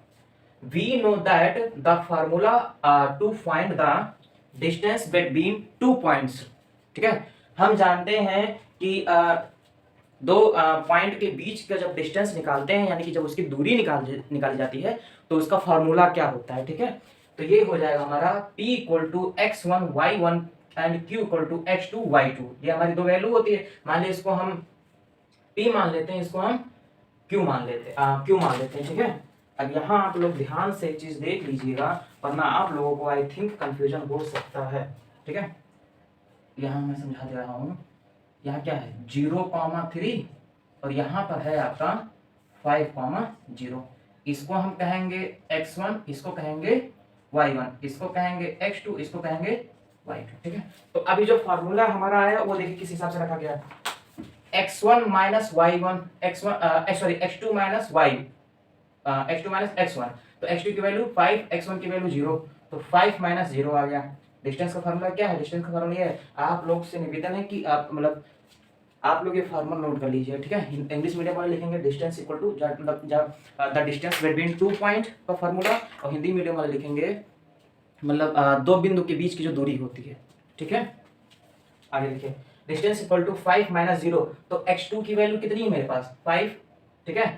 we know that the formula to find the distance between 2 points, ठीक है। हम जानते हैं कि दो पॉइंट के बीच का जब डिस्टेंस निकालते हैं, यानी कि जब उसकी दूरी निकाली जाती है, तो उसका फार्मूला क्या होता है, ठीक है। तो ये हो जाएगा हमारा P equal to x1 y1 and Q equal to x2 y2। ये हमारी दो वैल्यू होती है। मान लीजिए इसको हम P मान लेते हैं, इसको हम Q मान लेते हैं, Q मान लेते हैं, ठीक है। अब यहाँ आप लोग ध्यान से एक चीज देख लीजिएगा, वरना आप लोगों को आई थिंक कंफ्यूजन हो सकता है, ठीक है। यहाँ मैं समझा दे रहा हूँ। यहाँ क्या है 0,3 और यहाँ पर है आपका 5,0। इसको हम कहेंगे x1, इसको कहेंगे y1, इसको कहेंगे x2, इसको कहेंगे y2, ठीक है। तो अभी जो फार्मूला हमारा आया वो देखिए किस हिसाब से रखा गया है, x1 minus y1, x2 minus y, x2 minus x1। तो x2 की वैल्यू 5, x1 की वैल्यू 0, तो 5 माइनस 0 आ गया। डिस्टेंस का फार्मूला क्या है, डिस्टेंस का फार्मूला ये है, आप लोग से निवेदन है कि आप मतलब आप लोग ये फार्मूला नोट कर लीजिए, ठीक है। इंग्लिश मीडियम वाले लिखेंगे distance equal to the distance between 2 point का फार्मूला, और हिंदी मीडियम वाले लिखेंगे मतलब दो बिंदु के बीच की जो दूरी होती है, ठीक है। आगे देखिए, डिस्टेंस इक्वल टू 5 माइनस 0, तो x2 की वैल्यू कितनी है मेरे पास 5, ठीक है,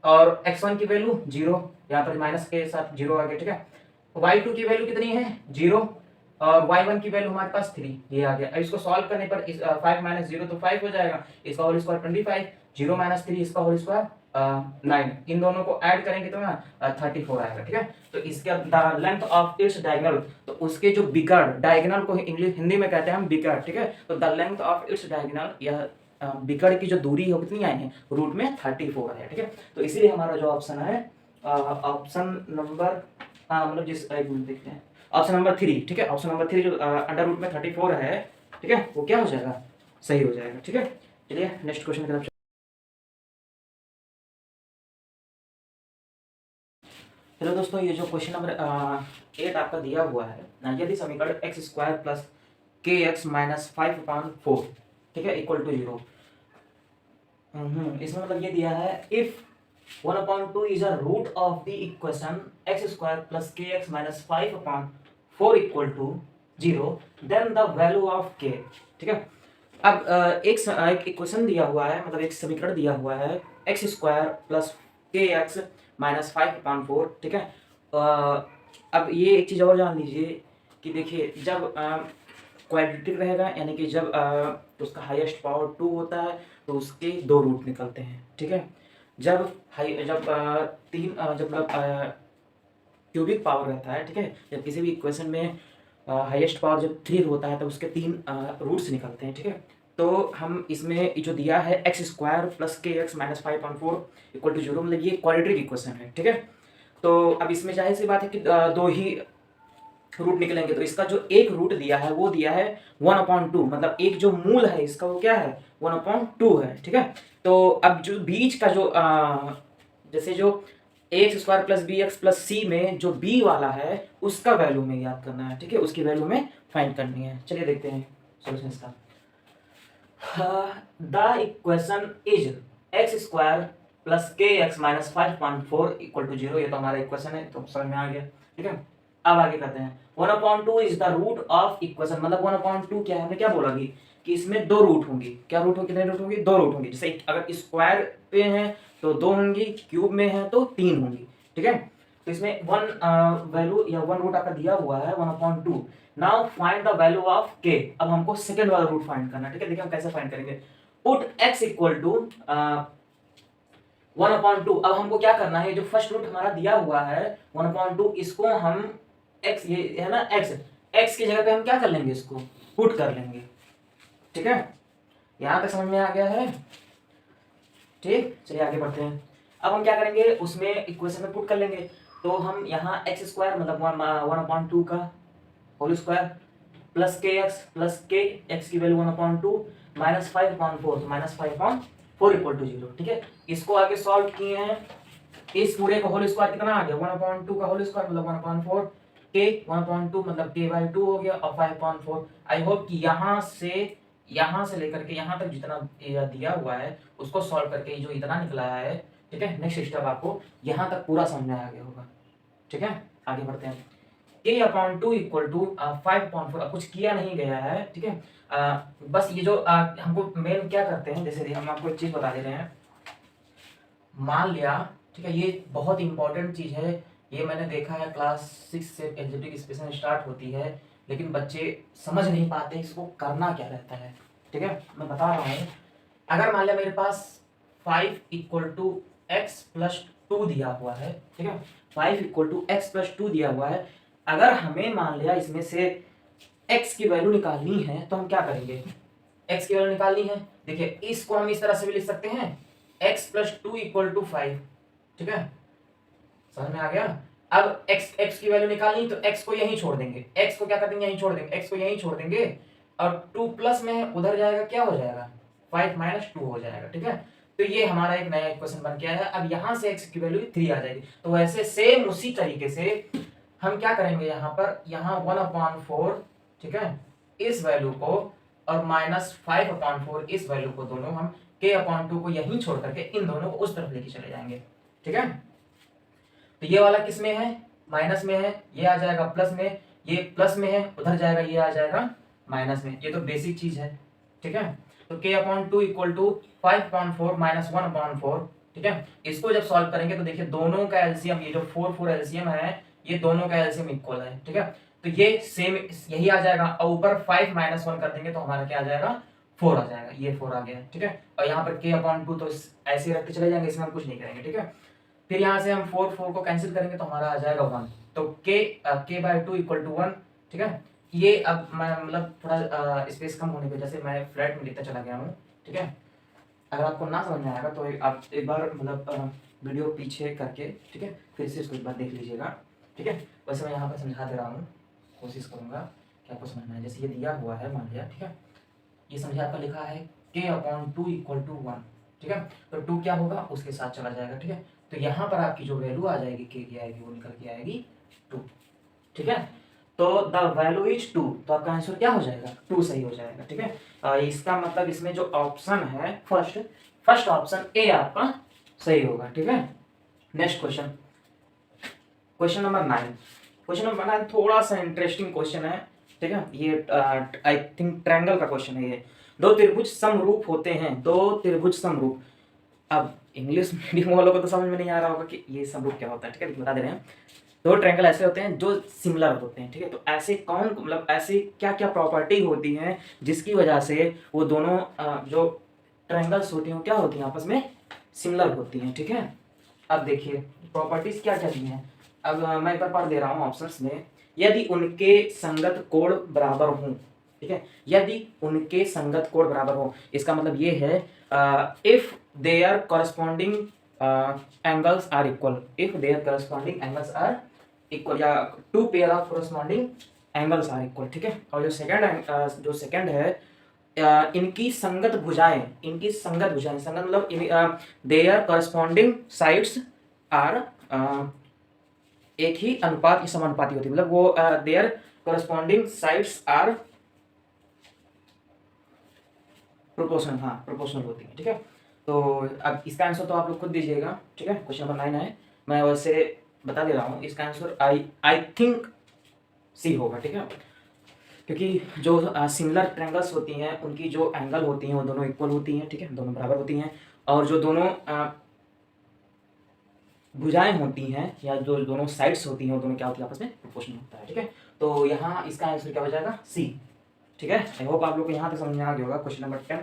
और x1 की वैल्यू 0, यहाँ पर माइनस के साथ 0 आ गया, ठीक है। y2 की वैल्यू कितनी है 0, और y1 की वैल्यू हमारे पास 3, ये आ गया। अब इसको सॉल्व करने पर 5 माइनस 0 तो 5 हो जाएगा, इसका होल स्क्वायर 25, 0 माइनस 3 इसका होल स्क्वायर 9, इन दोनों को ऐड करेंगे तो ना 34 आएगा, ठीक है। तो इसका the length of its diagonal, तो उसके जो बिगड़, डायगोनल को इंग्लिश हिंदी में कहते हैं हम बिगड़, ठीक है। तो the length of its diagonal, यह बिगड़ की जो दूरी है कितनी आई है, रूट में 34 है, ठीक है। तो इसीलिए हमारा जो ऑप्शन है, ऑप्शन नंबर मतलब जिस एक मिनट देखते हैं, ऑप्शन नंबर 3, ठीक है। ऑप्शन नंबर 3 जो अंडर रूट में 34 है, ठीक है, वो क्या हो जाएगा, सही हो जाएगा, ठीक है। चलिए नेक्स्ट क्वेश्चन की तरफ। चलो दोस्तों, ये जो क्वेश्चन नंबर 8 आपका दिया हुआ है, यदि समीकरण एक्स स्क्वायर प्लस के एक्स माइनस 5/4, ठीक है, इक्वल टू 0, इसमें मतलब ये दिया है if 1/2 is a root of the equation x square plus kx minus 5/4 equal to 0, then the value of k, ठीक है। अब एक इक्वेशन दिया हुआ है, मतलब एक समीकरण दिया हुआ है एक्स स्क्वायर प्लस के एक्स माइनस 5/4, ठीक है। अब ये एक चीज़ और जान लीजिए कि देखिए, जब क्वाड्रेटिक रहेगा, यानी कि जब उसका हाईएस्ट पावर 2 होता है, तो उसके 2 रूट निकलते हैं, ठीक है। जब क्यूबिक पावर रहता है, ठीक है, जब किसी भी इक्वेशन में हाईएस्ट पावर जब 3 होता है तो उसके 3 रूट्स निकलते हैं, ठीक है। तो हम इसमें जो दिया है एक्स स्क्वायर प्लस के एक्स माइनस 5/4 इक्वल टू 0, मतलब ये क्वाड्रेटिक इक्वेशन है, ठीक है। तो अब इसमें जाहिर सी बात है कि दो ही रूट निकलेंगे, तो इसका जो एक रूट दिया है वो दिया है 1/2, मतलब एक जो मूल है इसका वो क्या है 1/2 है, ठीक है। तो अब जो बीच का जो जैसे जो x square plus b x plus c में जो बी वाला है उसका वैल्यू में याद करना है, ठीक है, उसकी वैल्यू में फाइंड करनी है। चलिए देखते हैं सॉल्यूशन इसका। The equation is x square plus के एक्स माइनस 5/4 इक्वल टू 0, ये तो हमारा इक्वेशन है, तो समझ में आ गया, ठीक है। अब आगे करते हैं, 1/2 is the root of equation, मतलब 1/2 क्या है, हमने क्या बोला कि इसमें 2 रूट होंगी, क्या रूट होंगी, कितने रूट होंगी, 2 रूट होंगी। जैसे अगर स्क्वायर पे है तो 2 होंगी, क्यूब में है तो 3 होंगी, ठीक है। तो इसमें 1 वैल्यू या 1 रूट आपका दिया हुआ है 1/2। Now find the value of के। अब हमको सेकंड वाला रूट फाइंड करना है, ठीक है। देखिए हम कैसे फाइंड करेंगे, पुट x इक्वल टू 1/2। अब हमको क्या करना है, जो फर्स्ट रूट हमारा दिया हुआ है 1/2, इसको हम x, ये है ना x की जगह पे हम क्या कर लेंगे, इसको पुट कर लेंगे, ठीक है। यहां तक समझ में आ गया है, ठीक। चलिए आगे बढ़ते हैं। अब हम क्या करेंगे, उसमें इक्वेशन में पुट कर लेंगे, तो हम यहाँ एक्स स्क्वायर मतलब 1/2 का होल स्क्वायर प्लस के एक्स की वैल्यू 1/2 माइनस 5/4, तो माइनस 5/4 इक्वल टू 0, ठीक है। इसको आगे सॉल्व किए हैं, इस पूरे का होल स्क्वायर कितना आ गया 1/2 का होल स्क्वायर मतलब 1/4 k 1/2 मतलब k/2 हो गया और 5/4। आई होप कि यहाँ से लेकर के यहाँ तक जितना दिया हुआ है उसको सॉल्व करके जो इतना निकला है, ठीक है, नेक्स्ट स्टेप आपको यहाँ तक पूरा समझ में आ गया होगा। ठीक है, आगे बढ़ते हैं। k/2 इक्वल टू 5/4, अब कुछ किया नहीं गया है, ठीक है। बस ये जो हमको मेन क्या करते हैं, जैसे हम आपको एक चीज बता दे रहे हैं। मान लिया, ठीक है, ये बहुत इंपॉर्टेंट चीज है, ये मैंने देखा है क्लास 6 से एल्जेब्रिक एक्सप्रेशन स्टार्ट होती है, लेकिन बच्चे समझ नहीं पाते इसको करना क्या रहता है। ठीक है, मैं बता रहा हूँ। अगर मान लिया मेरे पास 5 इक्वल टू एक्स प्लस 2 दिया हुआ है, ठीक है, 5 इक्वल टू एक्स प्लस 2 दिया हुआ है। अगर हमें मान लिया इसमें से x की वैल्यू निकालनी है तो हम क्या करेंगे, x की वैल्यू निकालनी है। देखिए इसको हम इस तरह से भी लिख सकते हैं, x प्लस 2 इक्वल टू 5, ठीक है, समझ में आ गया। अब x की वैल्यू निकालनी तो x को यहीं छोड़ देंगे, x को क्या कर देंगे, यहीं छोड़ देंगे, x को यहीं छोड़ देंगे और 2 प्लस में उधर जाएगा, क्या हो जाएगा, 5 माइनस 2 हो जाएगा। ठीक है, तो ये हमारा एक नया इक्वेशन बन गया है। अब यहाँ से x की वैल्यू 3 आ जाएगी। तो वैसे सेम उसी तरीके से हम क्या करेंगे, यहाँ पर यहाँ 1/4, ठीक है, इस वैल्यू को और माइनस 5/4 इस वैल्यू को, दोनों हम k/2 को यहीं छोड़ करके इन दोनों को उस तरफ लेके चले जाएंगे। ठीक है, तो ये वाला किस में है, माइनस में है, ये आ जाएगा प्लस में, ये प्लस में है, उधर जाएगा, ये आ जाएगा माइनस में। ये तो बेसिक चीज है। ठीक है, तो k/2 इक्वल टू 5/4 माइनस 1/4। ठीक है, इसको जब सॉल्व करेंगे तो देखिए दोनों का एलसीएम, ये जो 4 एलसीएम है, ये दोनों का एलसीएम इक्वल है। ठीक है, तो ये सेम यही आ जाएगा और ऊपर 5 माइनस 1 कर देंगे तो हमारा क्या आ जाएगा, 4 आ जाएगा। ये 4 आ गया। ठीक है, और यहाँ पर k/2 तो ऐसे रखते चले जाएंगे, इसमें हम कुछ नहीं करेंगे। ठीक है, फिर यहाँ से हम 4 को कैंसिल करेंगे तो हमारा आ जाएगा 1। तो k/2 इक्वल टू 1। ठीक है, ये अब मैं मतलब थोड़ा स्पेस कम होने की वजह से मैं फ्लैट में लिखता चला गया हूँ। ठीक है, अगर आपको ना समझ में आएगा तो आप एक बार मतलब वीडियो पीछे करके, ठीक है, फिर से इसको एक बार देख लीजिएगा। ठीक है, वैसे मैं यहाँ पर समझा दे रहा हूँ, कोशिश करूँगा कि आपको समझ में आए। जैसे ये दिया हुआ है, मान लिया, ठीक है, ये समझिए आपका लिखा है k/2 इक्वल टू 1। ठीक है, तो 2 क्या होगा, उसके साथ चला जाएगा। ठीक है, तो यहाँ पर आपकी जो वैल्यू आ जाएगी k की आएगी, वो निकल के आएगी 2। ठीक है, तो द वैल्यू इज 2, तो आपका आंसर क्या हो जाएगा, 2 सही हो जाएगा। ठीक है, इसका मतलब इसमें जो ऑप्शन है फर्स्ट ऑप्शन ए आपका सही होगा। ठीक है, next question, question number 9। Question number 9 थोड़ा सा इंटरेस्टिंग क्वेश्चन है। ठीक है, ये आई थिंक ट्रायंगल का क्वेश्चन है। ये दो त्रिभुज समरूप होते हैं, दो त्रिभुज समरूप। अब इंग्लिश मीडियम वालों को तो समझ में नहीं आ रहा होगा कि ये समरूप क्या होता है। ठीक है, बता दे रहे हैं। दो ट्रायंगल ऐसे होते हैं जो सिमिलर होते हैं। ठीक है, तो ऐसे कौन, मतलब ऐसी क्या क्या प्रॉपर्टी होती हैं जिसकी वजह से वो दोनों जो ट्रायंगल्स होती हैं क्या होती हैं, आपस में सिमिलर होती हैं। ठीक है, अब देखिए प्रॉपर्टीज क्या क्या दी हैं। अब मैं एक बार पढ़ दे रहा हूँ ऑप्शंस में। यदि उनके संगत कोण बराबर हों, ठीक है, यदि उनके संगत कोण बराबर हो, इसका मतलब ये है if their corresponding angles are equal, if their corresponding angles are equal, या two pair of corresponding angles are equal. ठीक है, और जो सेकंड है इनकी संगत भुजाएं, संगत मतलब देयर करस्पॉन्डिंग साइड्स आर एक ही अनुपात की समानुपाती होती है, मतलब वो their corresponding sides are proportional, हाँ प्रोपोर्शनल होती है। ठीक है, तो अब इसका आंसर तो आप लोग खुद दीजिएगा। ठीक है, क्वेश्चन नंबर 9 है, मैं वैसे बता दे रहा हूँ इसका आंसर आई थिंक सी होगा। ठीक है, क्योंकि जो सिमिलर ट्रायंगल्स होती हैं उनकी जो एंगल होती हैं वो दोनों इक्वल होती हैं। ठीक है, दोनों बराबर होती हैं, और जो दोनों भुजाएं होती हैं या जो दोनों साइड्स होती हैं वो दोनों क्या होती है, आपस में प्रोपोर्शनल होता है। ठीक है, तो यहाँ इसका आंसर क्या हो जाएगा, सी। ठीक है, आई होप आप लोग को यहाँ तक समझ में आ गया होगा क्वेश्चन नंबर 10।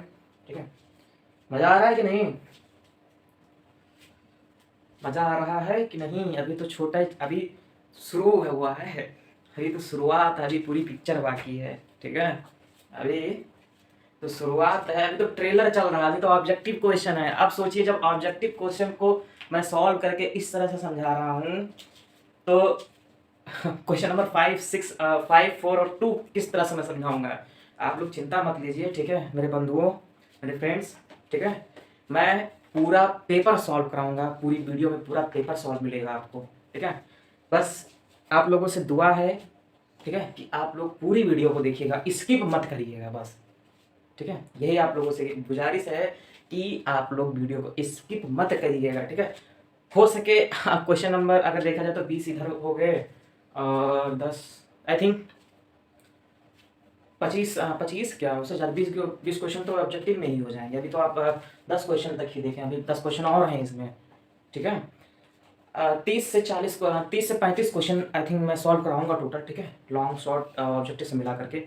ठीक है, मजा आ रहा है कि नहीं, मजा आ रहा है कि नहीं। अभी तो छोटा, अभी शुरू हुआ है, अभी तो शुरुआत है, अभी पूरी पिक्चर बाकी है। ठीक है, अभी तो शुरुआत है, अभी तो ट्रेलर चल रहा है, अभी तो ऑब्जेक्टिव क्वेश्चन है। अब सोचिए जब ऑब्जेक्टिव क्वेश्चन को मैं सॉल्व करके इस तरह से समझा रहा हूँ तो क्वेश्चन नंबर 5, 6, 5, 4 और 2 किस तरह से मैं समझाऊंगा, आप लोग चिंता मत लीजिए। ठीक है मेरे बंधुओं, मेरे फ्रेंड्स, ठीक है, मैं पूरा पेपर सॉल्व कराऊंगा, पूरी वीडियो में पूरा पेपर सॉल्व मिलेगा आपको। ठीक है, बस आप लोगों से दुआ है, ठीक है, कि आप लोग पूरी वीडियो को देखिएगा, स्किप मत करिएगा बस, ठीक है। यही आप लोगों से गुजारिश है कि आप लोग वीडियो को स्किप मत करिएगा, ठीक है। हो सके क्वेश्चन नंबर अगर देखा जाए तो 20 इधर हो गए और 10 आई थिंक 25 क्या उससे ज़्यादा 20 क्वेश्चन तो ऑब्जेक्टिव में ही हो जाएंगे। अभी तो आप 10 क्वेश्चन तक ही देखें, अभी 10 क्वेश्चन और हैं इसमें, ठीक है। 30 से 35 क्वेश्चन आई थिंक मैं सॉल्व कराऊंगा टोटल, ठीक है, लॉन्ग शॉर्ट ऑब्जेक्टिव से मिला करके।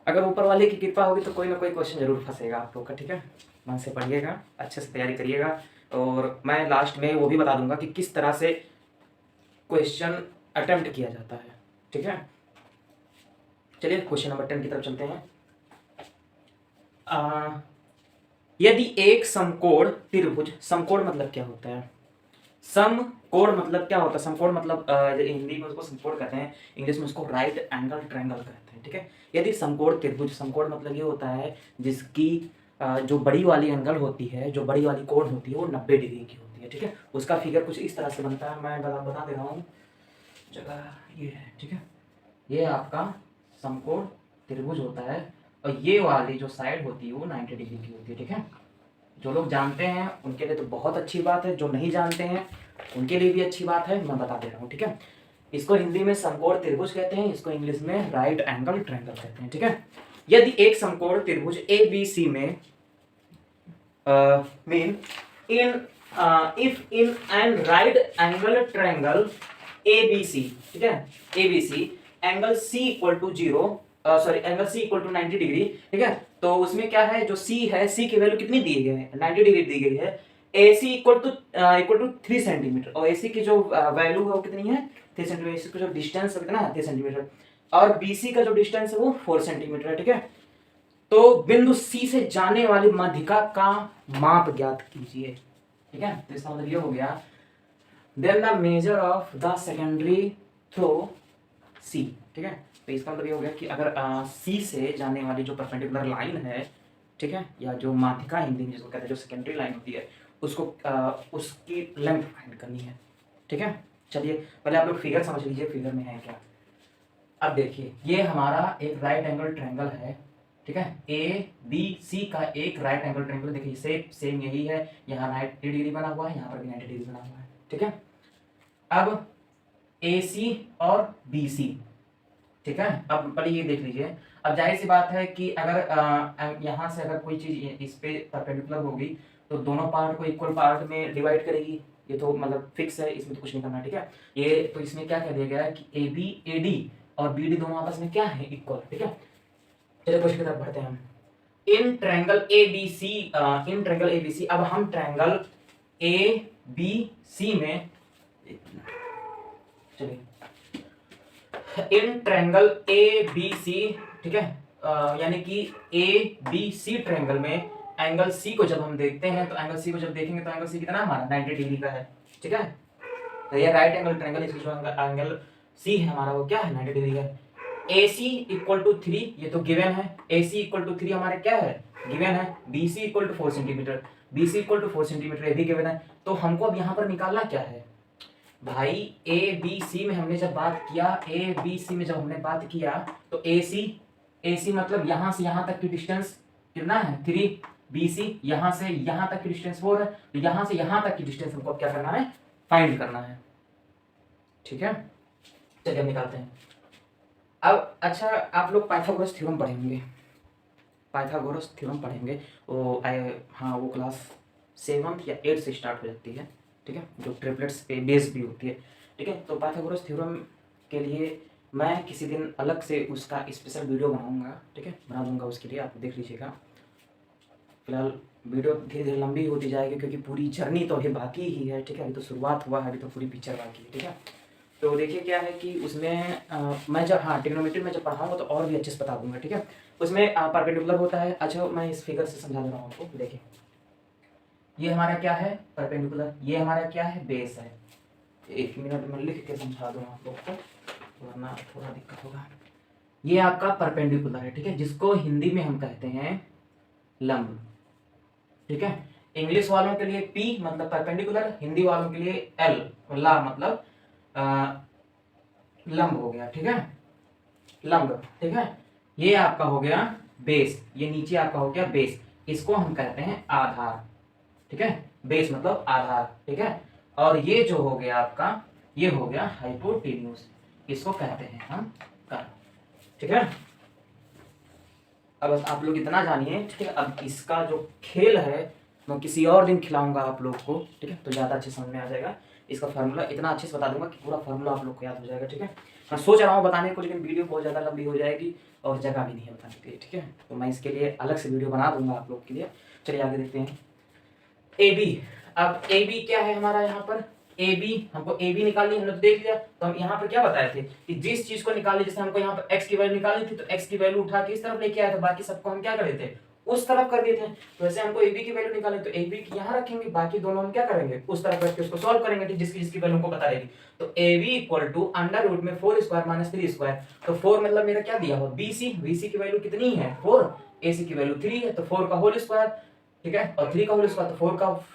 अगर ऊपर वाले की कृपा होगी तो कोई ना कोई क्वेश्चन जरूर फंसेगा आप लोग का, ठीक है। मन से पढ़िएगा, अच्छे से तैयारी करिएगा, और मैं लास्ट में वो भी बता दूंगा कि किस तरह से क्वेश्चन अटेम्प्ट किया जाता है, ठीक है। चलिए क्वेश्चन नंबर 10 की तरफ चलते हैं। यदि एक समकोण त्रिभुज, समकोण मतलब क्या होता है, समकोण मतलब क्या होता है, समकोण मतलब हिंदी में उसको समकोण कहते हैं, इंग्लिश में उसको राइट एंगल ट्रायंगल कहते हैं, ठीक है। यदि समकोण त्रिभुज, समकोण मतलब ये होता है जिसकी जो बड़ी वाली एंगल होती है, जो बड़ी वाली कोण होती है वो 90 डिग्री की होती है, ठीक है। उसका फिगर कुछ इस तरह से बनता है, मैं बता दे रहा हूँ, जगह ये है, ठीक है। ये आपका समकोण त्रिभुज होता है, और ये वाली जो साइड होती है वो 90 डिग्री की होती है, ठीक है। जो लोग जानते हैं उनके लिए तो बहुत अच्छी बात है, जो नहीं जानते हैं उनके लिए भी अच्छी बात है, मैं बता दे रहा हूँ, ठीक है। इसको हिंदी में समकोण त्रिभुज कहते हैं, इसको इंग्लिश में राइट एंगल ट्रायंगल कहते हैं, ठीक है। यदि एक समकोण त्रिभुज ए बी सी में mean in if in and right angle triangle A B C, ठीक है, A B C angle C equal to 0, sorry angle C equal to 90 degree, ठीक है। तो उसमें क्या है, जो सी है, सी की वैल्यू कितनी दी गई है, 90 डिग्री दी गई है। ए सी इक्वल टू 3 सेंटीमीटर, और ए सी की जो वैल्यू है वो कितनी है, 3 सेंटीमीटर। इसका जो डिस्टेंस है कितना है, 3 सेंटीमीटर, और बी सी का जो डिस्टेंस है वो 4 सेंटीमीटर है, ठीक है। तो बिंदु सी से जाने वाली माध्यिका का माप ज्ञात कीजिए, ठीक है। तो इसका मतलब ये हो गया, then the major of the secondary through C, ठीक है। तो इसका मतलब ये हो गया कि अगर सी से जाने वाली जो परपेंडिकुलर लाइन है, ठीक है, या जो माध्यिका हिंदी में जिसको कहते हैं, जो सेकेंडरी लाइन होती है, उसको उसकी लेंथ फाइंड करनी है, ठीक है। चलिए पहले आप लोग फिगर समझ लीजिए, फिगर में है क्या। अब देखिए ये हमारा एक राइट एंगल ट्रायंगल है, ठीक है। ए बी सी का एक राइट एंगल ट्रायंगल, देखिए सेम यही है, यहाँ 90 डिग्री बना हुआ है, यहाँ पर भी 90 डिग्री बना हुआ है, ठीक है। अब ए सी और बी सी, ठीक है। अब पहले ये देख लीजिए, अब जाहिर सी बात है कि अगर यहाँ से अगर कोई चीज इस पे परपेंडिकुलर होगी तो दोनों पार्ट को इक्वल पार्ट में डिवाइड करेगी, ये तो मतलब फिक्स है, इसमें तो कुछ नहीं करना, ठीक है। ये तो इसमें क्या कह दिया गया है कि ए बी ए डी और बी डी दोनों आपस में क्या है, इक्वल, ठीक है। चलिए क्वेश्चन की तरफ बढ़ते हैं हम। In triangle A B C, in triangle A B C, अब हम ट्रायंगल ए बी सी में, चलिए इन ट्रायंगल ए बी सी, ठीक है, यानी कि ए बी सी ट्रायंगल में एंगल सी को जब हम देखते हैं, तो एंगल सी को जब देखेंगे तो एंगल सी कितना हमारा 90 डिग्री का है, ठीक है। तो ये राइट एंगल ट्रायंगल, इसकी जो एंगल सी है हमारा वो क्या है, 90 डिग्री का है। ए सी इक्वल टू 3, ये तो गिवन है, ए सी इक्वल टू 3 हमारे क्या है, गिवन है। B C equal to 4 centimetre, B C equal to 4 centimetre, ये भी गिवन है। तो हमको अब यहाँ पर निकालना क्या है भाई, ए बी सी में हमने जब बात किया, ए बी सी में जब हमने बात किया तो ए सी मतलब यहाँ से यहाँ तक की डिस्टेंस कितना है, 3, बी सी यहाँ से यहाँ तक की डिस्टेंस 4 है, तो यहाँ से यहाँ तक की डिस्टेंस हमको क्या करना है, फाइंड करना है, ठीक है। चलिए हम निकालते हैं। अब अच्छा आप लोग पाइथागोरस थ्योरम पढ़ेंगे, पाइथागोरस थ्योरम पढ़ेंगे, वो हाँ वो क्लास 7th या 8th से स्टार्ट हो जाती है, ठीक है, जो ट्रिपलेट्स पे बेस भी होती है, ठीक है। तो पाइथागोरस थ्योरम के लिए मैं किसी दिन अलग से उसका स्पेशल वीडियो बनाऊंगा, ठीक है, बना दूंगा, उसके लिए आप देख लीजिएगा। फिलहाल वीडियो धीरे धीरे लंबी होती जाएगी क्योंकि पूरी जर्नी तो अभी बाकी ही है, ठीक है, अभी तो शुरुआत हुआ है, अभी तो पूरी पिक्चर बाकी है, ठीक है। तो देखिए क्या है कि उसमें मैं जब ट्रिग्नोमेट्री में जब पढ़ाऊंगा तो और भी अच्छे से बता दूंगा, ठीक है। उसमें परपेंडिकुलर होता है। अच्छा मैं इस फिगर से समझा दे रहा हूँ आपको, देखिए ये हमारा क्या है, परपेंडिकुलर, ये हमारा क्या है, बेस है। 1 मिनट में लिख के समझा दूँ आप लोग को, वरना थोड़ा दिक्कत होगा। ये आपका परपेंडिकुलर है, ठीक है, जिसको हिंदी में हम कहते हैं लंब, ठीक है। इंग्लिश वालों के लिए P मतलब परपेंडिकुलर, हिंदी वालों के लिए L ला मतलब लंब हो गया, ठीक है, लंब, ठीक है। ये आपका हो गया बेस, ये नीचे आपका हो गया बेस, इसको हम कहते हैं आधार, ठीक है, बेस मतलब आधार, ठीक है। और ये जो हो गया आपका, ये हो गया हाइपोटेन्यूज, इसको कहते हैं हम कर्व, ठीक है। अब बस आप लोग इतना जानिए, ठीक है। अब इसका जो खेल है मैं किसी और दिन खिलाऊंगा आप लोग को, ठीक है, तो ज़्यादा अच्छे समझ में आ जाएगा। इसका फार्मूला इतना अच्छे से बता दूंगा कि पूरा फार्मूला आप लोग को याद हो जाएगा, ठीक है। मैं सोच रहा हूँ बताने को, लेकिन वीडियो बहुत ज़्यादा लंबी हो जाएगी और जगह भी नहीं है बताने के लिए, ठीक है। तो मैं इसके लिए अलग से वीडियो बना दूंगा आप लोग के लिए। चलिए आगे देखते हैं। ए बी, अब ए बी क्या है हमारा यहाँ पर, ए बी, हमको ए बी निकालनी, हमने तो देख लिया। तो हम यहाँ पर क्या बताए थे कि जिस चीज को निकालनी, जैसे हमको यहाँ पर एक्स की वैल्यू निकालनी थी, तो एक्स की वैल्यू उठा के इस तरफ लेके आए थे, बाकी सबको हम क्या कर देते उस तरफ कर देते हैं। तो ऐसे हमको ए बी की वैल्यू निकालनी, तो ए बी की यहाँ रखेंगे, बाकी दोनों हम क्या करेंगे उस तरफ रख के उसको सॉल्व करेंगे, ठीक, जिसकी जिसकी वैल्यू हमको बता रहेगी। तो A B equal to under root में 4 स्क्वायर माइनस 3 स्क्वायर, तो 4 मतलब मेरा क्या दिया हुआ बी सी, बी सी की वैल्यू कितनी है 4, ए सी की वैल्यू 3 है, तो 4 का होल स्क्वायर, ठीक है, और 3 का होल स्क्वायर, तो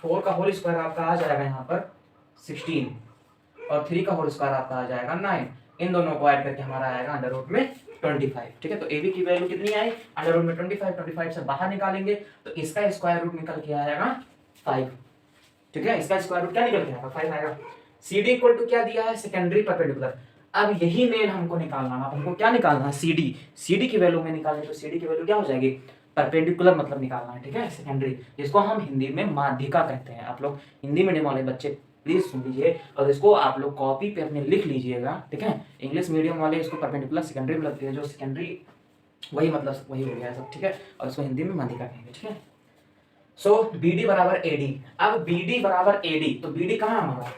4 का होल स्क्वायर आपका आ जाएगा यहाँ पर 16, और 3 का होल स्क्वायर आपका आ जाएगा 9। इन दोनों को ऐड करके हमारा आएगा अंडर रूट में 25, ठीक है। तो ए बी की वैल्यू कितनी आई अंडर रूट में 25 से बाहर निकालेंगे तो इसका स्क्वायर रूट निकल के आएगा 5, ठीक है। इसका स्क्वायर रूट क्या निकल के आएगा 5 आएगा। सी डी इक्वल टू क्या दिया है सेकेंडरी परपेंडिकुलर। अब यही मेन हमको निकालना है, हमको क्या निकालना है सी डी, सी डी की वैल्यू में निकालनी, तो सी डी की वैल्यू क्या हो जाएगी परपेंडिकुलर मतलब निकालना है, ठीक है, सेकेंडरी, जिसको हम हिंदी में माध्यिका कहते हैं। आप लोग हिंदी मीडियम वाले बच्चे प्लीज सुन लीजिए और इसको आप लोग कॉपी पे अपने लिख लीजिएगा, ठीक है। इंग्लिश मीडियम वाले इसको परपेंडिकुलर सेकेंडरी में लगते हैं, जो सेकेंडरी वही मतलब वही हो गया सब, ठीक है, और इसको हिंदी में माध्यिका कहेंगे, ठीक है। सो बी डी बराबर ए डी, अब बी डी बराबर ए डी, तो बी डी कहाँ हमारा,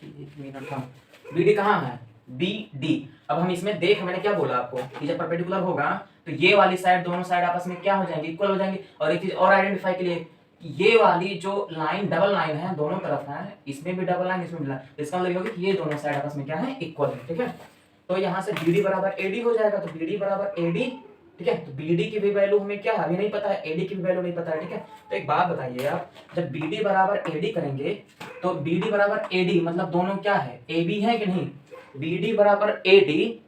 एक मिनट का, बी डी कहाँ है बी डी। अब हम इसमें देख, मैंने क्या बोला आपको कि जब परपेंडिकुलर होगा तो ये वाली साइड, दोनों साइड आपस में क्या हो जाएंगी इक्वल हो जाएंगी। और एक चीज और आइडेंटिफाई के लिए, ये वाली जो लाइन डबल लाइन है दोनों तरफ है, इसमें भी डबल लाइन इसमें भी लाइन, इसका मतलब ये होगा कि ये दोनों साइड आपस में क्या है इक्वल है, ठीक है। तो यहाँ से बी डी बराबर ए डी हो जाएगा, तो बी डी बराबर ए डी, ठीक है। तो बी डी की भी वैल्यू हमें क्या अभी नहीं पता है, ए डी की भी वैल्यू नहीं पता है, ठीक है। तो एक बात बताइए आप, जब बी डी बराबर ए डी करेंगे तो बी डी बराबर ए डी मतलब दोनों क्या है ए बी है कि नहीं, बी डी बराबर ए डी,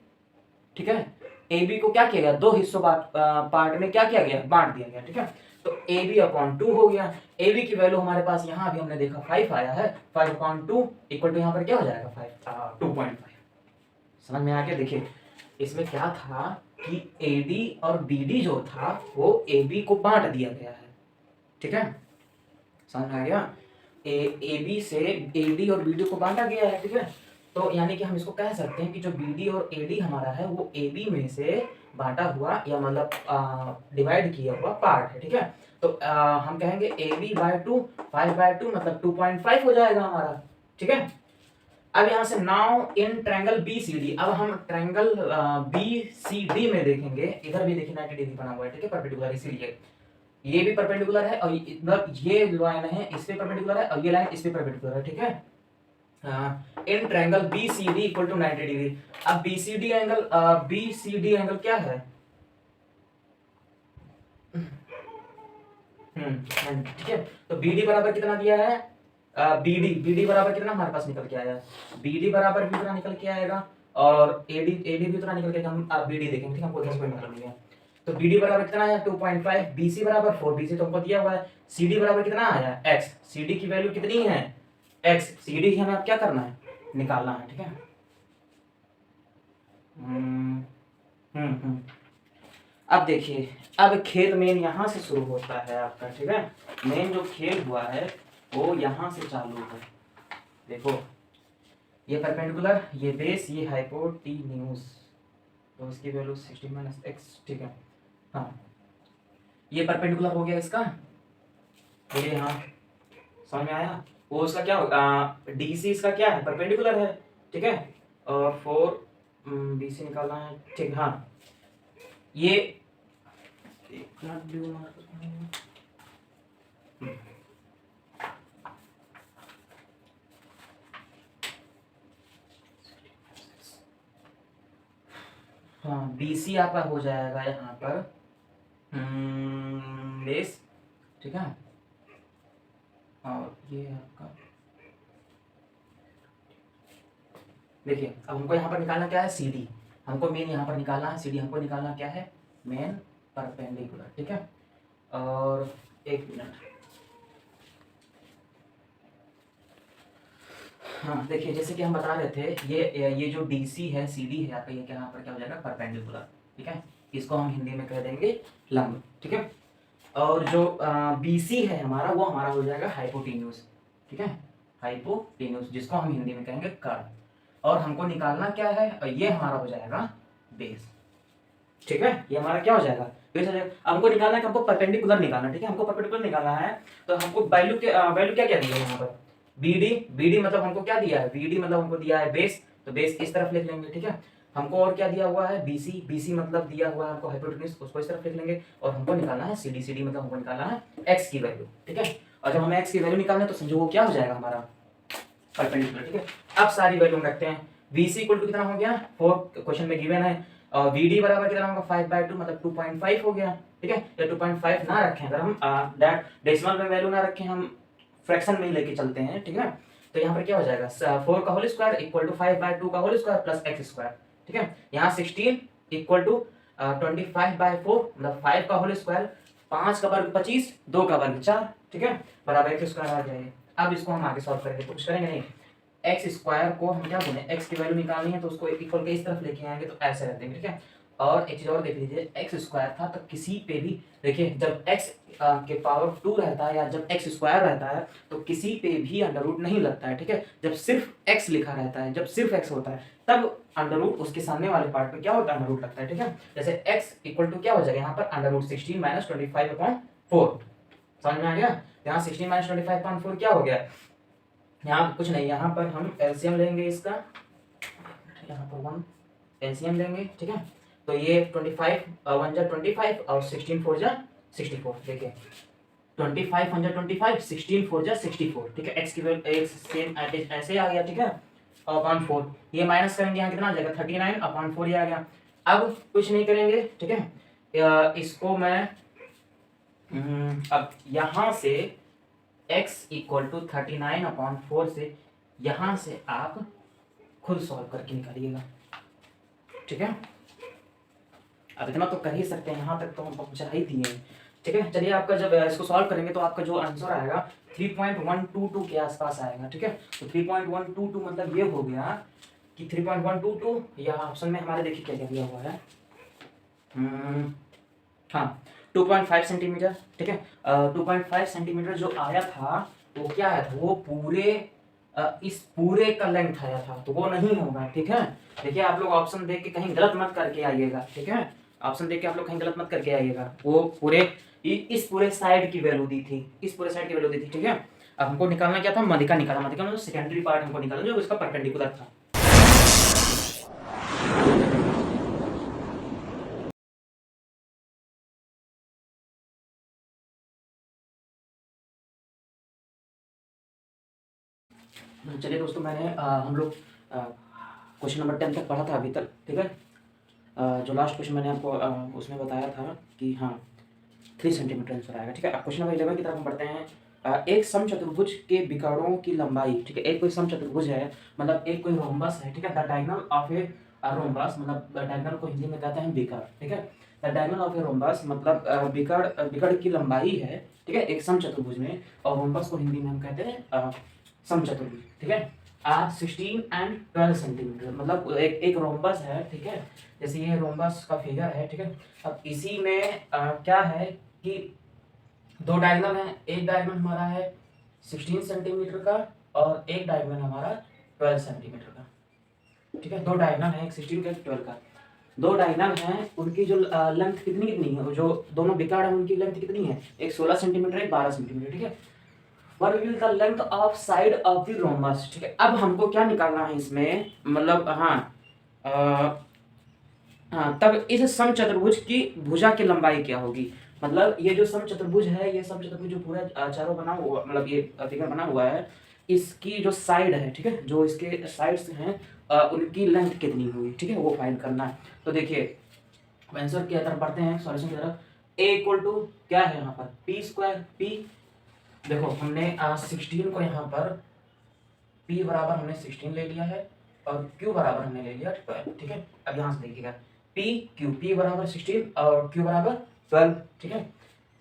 ठीक है। ए बी को क्या किया गया दो हिस्सों पार्ट में क्या किया गया बांट दिया गया, ठीक है। तो ए बी अपॉन 2 हो गया, ए बी की वैल्यू हमारे पास यहाँ अभी हमने देखा 5 आया है, 5 अपॉन 2 इक्वल टू यहाँ पर क्या हो जाएगा 5 2.5। समझ में आ गया। देखिए इसमें क्या था कि ए डी और बी डी जो था वो ए बी को बांट दिया गया है, ठीक है, समझ में आ गया। ए बी से ए डी और बी डी को बांटा गया है, ठीक है। तो यानी कि हम इसको कह सकते हैं कि जो बी डी और ए डी हमारा है वो ए बी में से बांटा हुआ या मतलब डिवाइड किया हुआ पार्ट है, ठीक है। तो हम कहेंगे ए बी बाय 2, 5/2 मतलब 2.5 हो जाएगा हमारा, ठीक है। अब यहाँ से now in triangle B C D, अब हम ट्रायंगल बी सी डी में देखेंगे, इधर भी देखिए 90 डिग्री बना हुआ है, ठीक है, परपेंडिकुलर, इसीलिए ये भी परपेंडिकुलर है और मतलब ये लाइन है इस पे परपेंडिकुलर है और ये लाइन इस पे परपेंडिकुलर है, ठीक है। In triangle B C D equal to 90 degree. अब बी सी डी एंगल क्या है ठीक है। तो बी डी बराबर कितना दिया है बी डी बराबर कितना हमारे पास निकल के आया, बी डी बराबर भी उतना निकल के आएगा और ए डी भी उतना निकल के, हम बी डी देखेंगे, ठीक है, हमको 10 पॉइंट मतलब नहीं है। तो बी डी बराबर कितना आया 2.5, बी सी बराबर 4, बी सी तो हमको दिया हुआ है, सी डी बराबर कितना आया x, सी डी की वैल्यू कितनी है x, सी डी हमें अब क्या करना है निकालना है, ठीक है। अब देखिए अब खेल मेन यहाँ से शुरू होता है आपका, ठीक है, मेन जो खेल हुआ है वो यहाँ से चालू है। देखो ये परपेंडिकुलर, ये बेस, ये हाइपोटेन्यूज, तो इसकी वैल्यू 16 - x, ठीक है। हाँ ये परपेंडिकुलर हो गया इसका, बोलिए हाँ समझ में आया। वो उसका क्या होगा डी सी इसका क्या है परपेंडिकुलर है, ठीक है, और 4 बी सी निकालना है, ठीक। हाँ ये हाँ बी सी आपका हो जाएगा यहाँ पर बेस, ठीक है, और ये आपका देखिए अब हमको यहाँ पर निकालना क्या है, सी डी, हमको मेन यहाँ पर निकालना है सी डी, हमको निकालना क्या है, मेन परपेंडिकुलर, ठीक है। और एक मिनट, हाँ देखिए जैसे कि हम बता रहे थे ये जो डी सी है, सी डी है आपका, ये यहाँ पर क्या हो जाएगा, परपेंडिकुलर, ठीक है। इसको हम हिंदी में कह देंगे लंब, ठीक है। और जो बी सी है हमारा, वो हमारा हो जाएगा हाइपोटेन्यूज, ठीक है, हाइपोटेन्यूज, जिसको हम हिंदी में कहेंगे कर्व। और हमको निकालना क्या है, ये हमारा हो जाएगा बेस, ठीक है। ये हमारा क्या हो जाएगा, बेस हो जाएगा। हमको निकालना है कि हमको परपेंडिकुलर निकालना, ठीक है, हमको परपेंडिकुलर निकालना है। तो हमको वैल्यू क्या क्या दिया है यहाँ पर, बी डी मतलब हमको क्या दिया है, बी डी मतलब हमको दिया है बेस, तो बेस इस तरफ लिख लेंगे, ठीक है। हमको और क्या दिया हुआ है, बी सी मतलब दिया हुआ है हमको हाइपोटेन्यूज, उसको इस तरफ लिख लेंगे। और हमको निकालना है सी डी मतलब हमको निकालना है एक्स की वैल्यू, ठीक है। और जब हमें एक्स की वैल्यू निकालना है तो समझो वो क्या हो जाएगा हमारा परपेंडिकुलर, ठीक है। अब सारी वैल्यू रखते हैं, VC इक्वल टू कितना हो गया 4, क्वेश्चन में गिवन है। और VD बराबर कितना होगा 5/2 मतलब 2.5 हो गया, ठीक है। या 2.5 ना रखें, अगर हम दैट डेसिमल में वैल्यू ना रखें, हम फ्रैक्शन में ही लेके चलते हैं, ठीक है। तो यहाँ पर क्या हो जाएगा 4 का होल स्क्वायर इक्वल टू 5/2 का whole square plus X square, ठीक है। यहाँ 16 इक्वल टू 25/4 मतलब 5 का होल स्क्वायर, 5 का वर्ग 25, 2 का वर्ग 4, ठीक है, बराबर एक्स स्क्वायर आ जाएगा। अब इसको हम आगे सॉल्व करेंगे, तो कुछ करेंगे नहीं, एक्स स्क्वायर को हम क्या बोले, एक्स की वैल्यू निकालनी है तो उसको इक्वल के इस तरफ लेके आएंगे तो ऐसे रख देंगे, ठीक है। और एक चीज और देख लीजिए, एक्स स्क्वायर था तो किसी पे भी देखिए जब एक्स के पावर 2 रहता है या जब एक्स स्क्वायर रहता है तो किसी पे भी अंडर रूट नहीं लगता है, ठीक है। जब सिर्फ एक्स लिखा रहता है, जब सिर्फ एक्स होता है तब अंडर रूट उसके सामने वाले पार्ट पे क्या होता है, अंडर रूट लगता है, ठीक है। जैसे एक्स इक्वल टू क्या हो जाएगा यहाँ पर अंडर रूट 16 माइनस 25/4, समझ में आ गया। यहाँ 16 माइनस 25/4 क्या हो गया, यहाँ कुछ नहीं, यहाँ पर हम एलसीएम लेंगे इसका, यहाँ पर 1 एलसीएम लेंगे, ठीक है। तो ये 25 1 जा 25 और 16 4 जा 64, देखिए 25 1 जा 25, 16 4 जा 64, ठीक है। एक्स की वैल्यू एक सेम ऐसे आ गया, ठीक है। अपॉन 4 ये माइनस करेंगे, यहाँ कितना आ जाएगा 39/4 ये आ गया। अब कुछ नहीं करेंगे, ठीक है। इसको मैं अब यहाँ से x इक्वल टू 39/4 से यहाँ से आप खुद सॉल्व करके निकालिएगा, ठीक है। अब इतना तो कर ही सकते हैं, यहाँ तक तो हम पहुँचा ही दिए, ठीक है। चलिए आपका जब इसको सॉल्व करेंगे तो आपका जो आंसर आएगा 3.122 के आसपास आएगा, ठीक है। तो 3.122 मतलब ये हो गया कि 3.122, यह ऑप्शन में हमारे देखिए क्या क्या दिया हुआ है, हाँ 2.5 सेंटीमीटर, ठीक है। 2.5 सेंटीमीटर जो आया था वो क्या आया था, वो पूरे इस पूरे का लेंथ आया था, तो वो नहीं होगा, ठीक है। देखिए आप लोग ऑप्शन देख के कहीं गलत मत करके आइएगा, ठीक है। ऑप्शन देख के आप लोग कहीं गलत मत करके आइएगा, वो पूरे इस पूरे साइड की वैल्यू दी थी, इस पूरे साइड की वैल्यू दी थी, ठीक है। अब हमको निकालना क्या था, मध्यिका निकाला, मध्यिका मतलब सेकेंडरी पार्ट हमको निकालना जो उसका परपेंडिकुलर था। चलिए दोस्तों, मैंने हम लोग क्वेश्चन नंबर 10 तक पढ़ा था अभी तक, ठीक है। जो लास्ट क्वेश्चन मैंने आपको उसमें बताया था कि हाँ 3 सेंटीमीटर आंसर आएगा, ठीक है। अब क्वेश्चन नंबर 11 की तरफ हम पढ़ते हैं। एक समचतुर्भुज के विकर्णों की लंबाई, ठीक है, एक कोई समचतुर्भुज है मतलब एक कोई रोम्बस है, ठीक है। The diagonal of a rhombus मतलब डायगोनल को हिंदी में कहते हैं विकर्ण, ठीक है। The diagonal of a rhombus मतलब विकर्ण की लंबाई है, ठीक है, एक समचतुर्भुज में, और रोम्बस को हिंदी में हम कहते हैं समचतुर्भुज, ठीक है। 16 एंड 12 सेंटीमीटर मतलब एक रोम्बस है, ठीक है। जैसे ये रोम्बस का फिगर है, ठीक है। अब इसी में क्या है कि 2 डायगोनल है, एक डायगोनल हमारा है 16 सेंटीमीटर का और एक डायगोनल हमारा 12 सेंटीमीटर का, ठीक है। 2 डायगोनल है, एक 16 का एक 12 का, 2 डायगोनल हैं, उनकी जो लेंथ कितनी कितनी है, जो दोनों विकर्ण है उनकी लेंथ कितनी है, एक 16 सेंटीमीटर एक 12 सेंटीमीटर, ठीक है। What will the length of side of the rhombus, ठीक है। अब हमको क्या निकालना है इसमें, मतलब हाँ तब इस समचतुर्भुज की भुजा की लंबाई क्या होगी, मतलब ये जो समचतुर्भुज है, ये समचतुर्भुज जो पूरा चारों बना हुआ मतलब ये फिगर बना हुआ है, इसकी जो साइड है, ठीक है, जो इसके साइड्स हैं उनकी लेंथ कितनी होगी, ठीक है, वो फाइंड करना है। तो देखिए आंसर की तरफ बढ़ते हैं, सॉल्यूशन की तरफ। a इक्वल टू क्या है यहाँ पर p स्क्वायर, p देखो हमने 16 को यहाँ पर p बराबर हमने 16 ले लिया है और Q बराबर हमने ले लिया 12, ठीक है। अब यहाँ से देखिएगा P बराबर 16 और Q बराबर 12, ठीक है।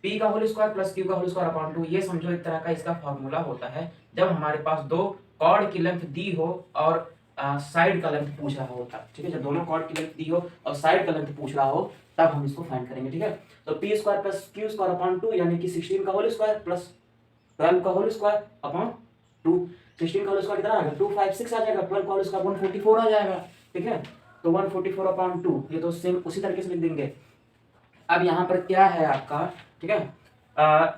P का होल स्क्वायर प्लस Q का होल स्क्वायर अपॉन 2, ये समझो एक तरह का इसका फॉर्मूला होता है जब हमारे पास दो कॉर्ड की लेंथ दी हो और साइड का लेंथ पूछ रहा होता है, ठीक है। जब दोनों कॉर्ड की लेंथ दी हो और साइड का लेंथ पूछ रहा हो तब हम इसको फाइंड करेंगे, ठीक है। तो P square plus Q square upon 2 यानी कि 16 का होल स्क्वायर प्लस 12 का होल स्क्वायर अपॉन 2। 16 का होल स्क्वायर कितना आ जाएगा 256 आ जाएगा, 12 का होल स्क्वायर 144 आ जाएगा, ठीक है। तो 144 अपॉन 2 ये तो सेम उसी तरीके से लिख देंगे। अब यहाँ पर क्या है आपका, ठीक है,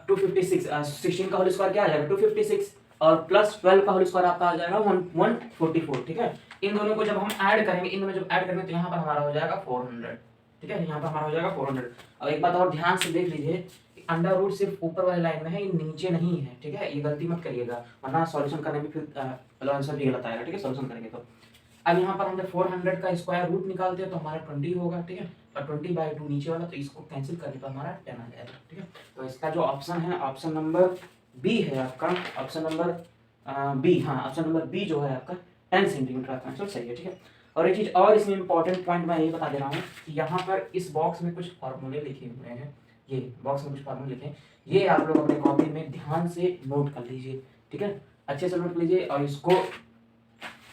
256, 16 का होल स्क्वायर क्या आ जाएगा 256 और प्लस 12 का होल स्क्वायर आपका आ जाएगा 144, ठीक है। इन दोनों को जब हम ऐड करेंगे, इन दोनों जब ऐड करेंगे तो यहाँ पर हमारा हो जाएगा 400, ठीक है। यहाँ पर हमारा हो जाएगा 400। और एक बात और ध्यान से देख लीजिए, अंडर रूट सिर्फ ऊपर वाली लाइन में है, ये नीचे नहीं है, ठीक है। ये गलती मत करिएगा वरना सॉल्यूशन करने में फिर मतलब आंसर भी गलत आएगा, ठीक है, सॉल्यूशन करेंगे तो। अब यहाँ पर हम जब 400 का स्क्वायर रूट निकालते हैं तो हमारा 20 होगा, ठीक है। और 20/2 नीचे वाला, तो इसको कैंसिल करने पर हमारा 10 आ जाएगा, ठीक है। तो इसका जो ऑप्शन है, ऑप्शन नंबर बी है आपका, ऑप्शन नंबर बी, हाँ ऑप्शन नंबर बी जो है आपका 10 सेंटीमीटर आपका आंसर सही है, ठीक है। और एक चीज और इसमें इंपॉर्टेंट पॉइंट मैं ये बता दे रहा हूँ कि यहाँ पर इस बॉक्स में कुछ फॉर्मूले लिखे हुए हैं, ये बॉक्स में कुछ फॉर्मूले लिखे हैं, ये आप लोग अपने कॉपी में ध्यान से नोट कर लीजिए, ठीक है। अच्छे से नोट कर लीजिए और इसको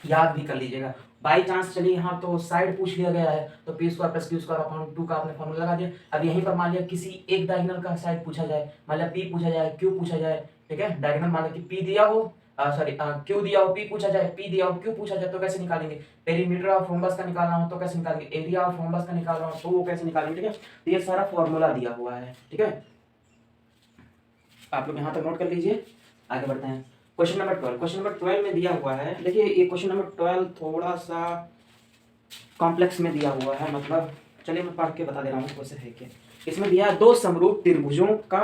याद भी कर लीजिएगा। बाई चांस चलिए यहाँ तो साइड पूछ लिया गया है तो P square plus Q square upon 2 का आपने फॉर्मूला लगा दिया। अब यहीं पर मान लिया किसी एक डायगोनल का साइड पूछा जाए, मान लिया P पूछा जाए, Q पूछा जाए, ठीक है। डायगोनल मान लिया कि P दिया हो, सॉरी Q दिया हो, P पूछा जाए, P दिया हो, Q पूछा जाए, तो कैसे निकालेंगे। पेरीमीटर ऑफ रोम्बस का निकालना हो तो कैसे निकालेंगे, एरिया ऑफ रोम्बस का निकालना हो तो वो कैसे निकालेंगे, ठीक है। तो ये सारा फॉर्मूला दिया हुआ है, ठीक है। आप लोग यहाँ तक नोट कर लीजिए, आगे बढ़ते हैं। क्वेश्चन नंबर 12, क्वेश्चन नंबर 12 में दिया हुआ है, देखिए ये क्वेश्चन नंबर 12 थोड़ा सा कॉम्प्लेक्स में दिया हुआ है, मतलब चलिए मैं पढ़ के बता दे रहा हूँ कैसे है कि इसमें दिया है दो समरूप त्रिभुजों का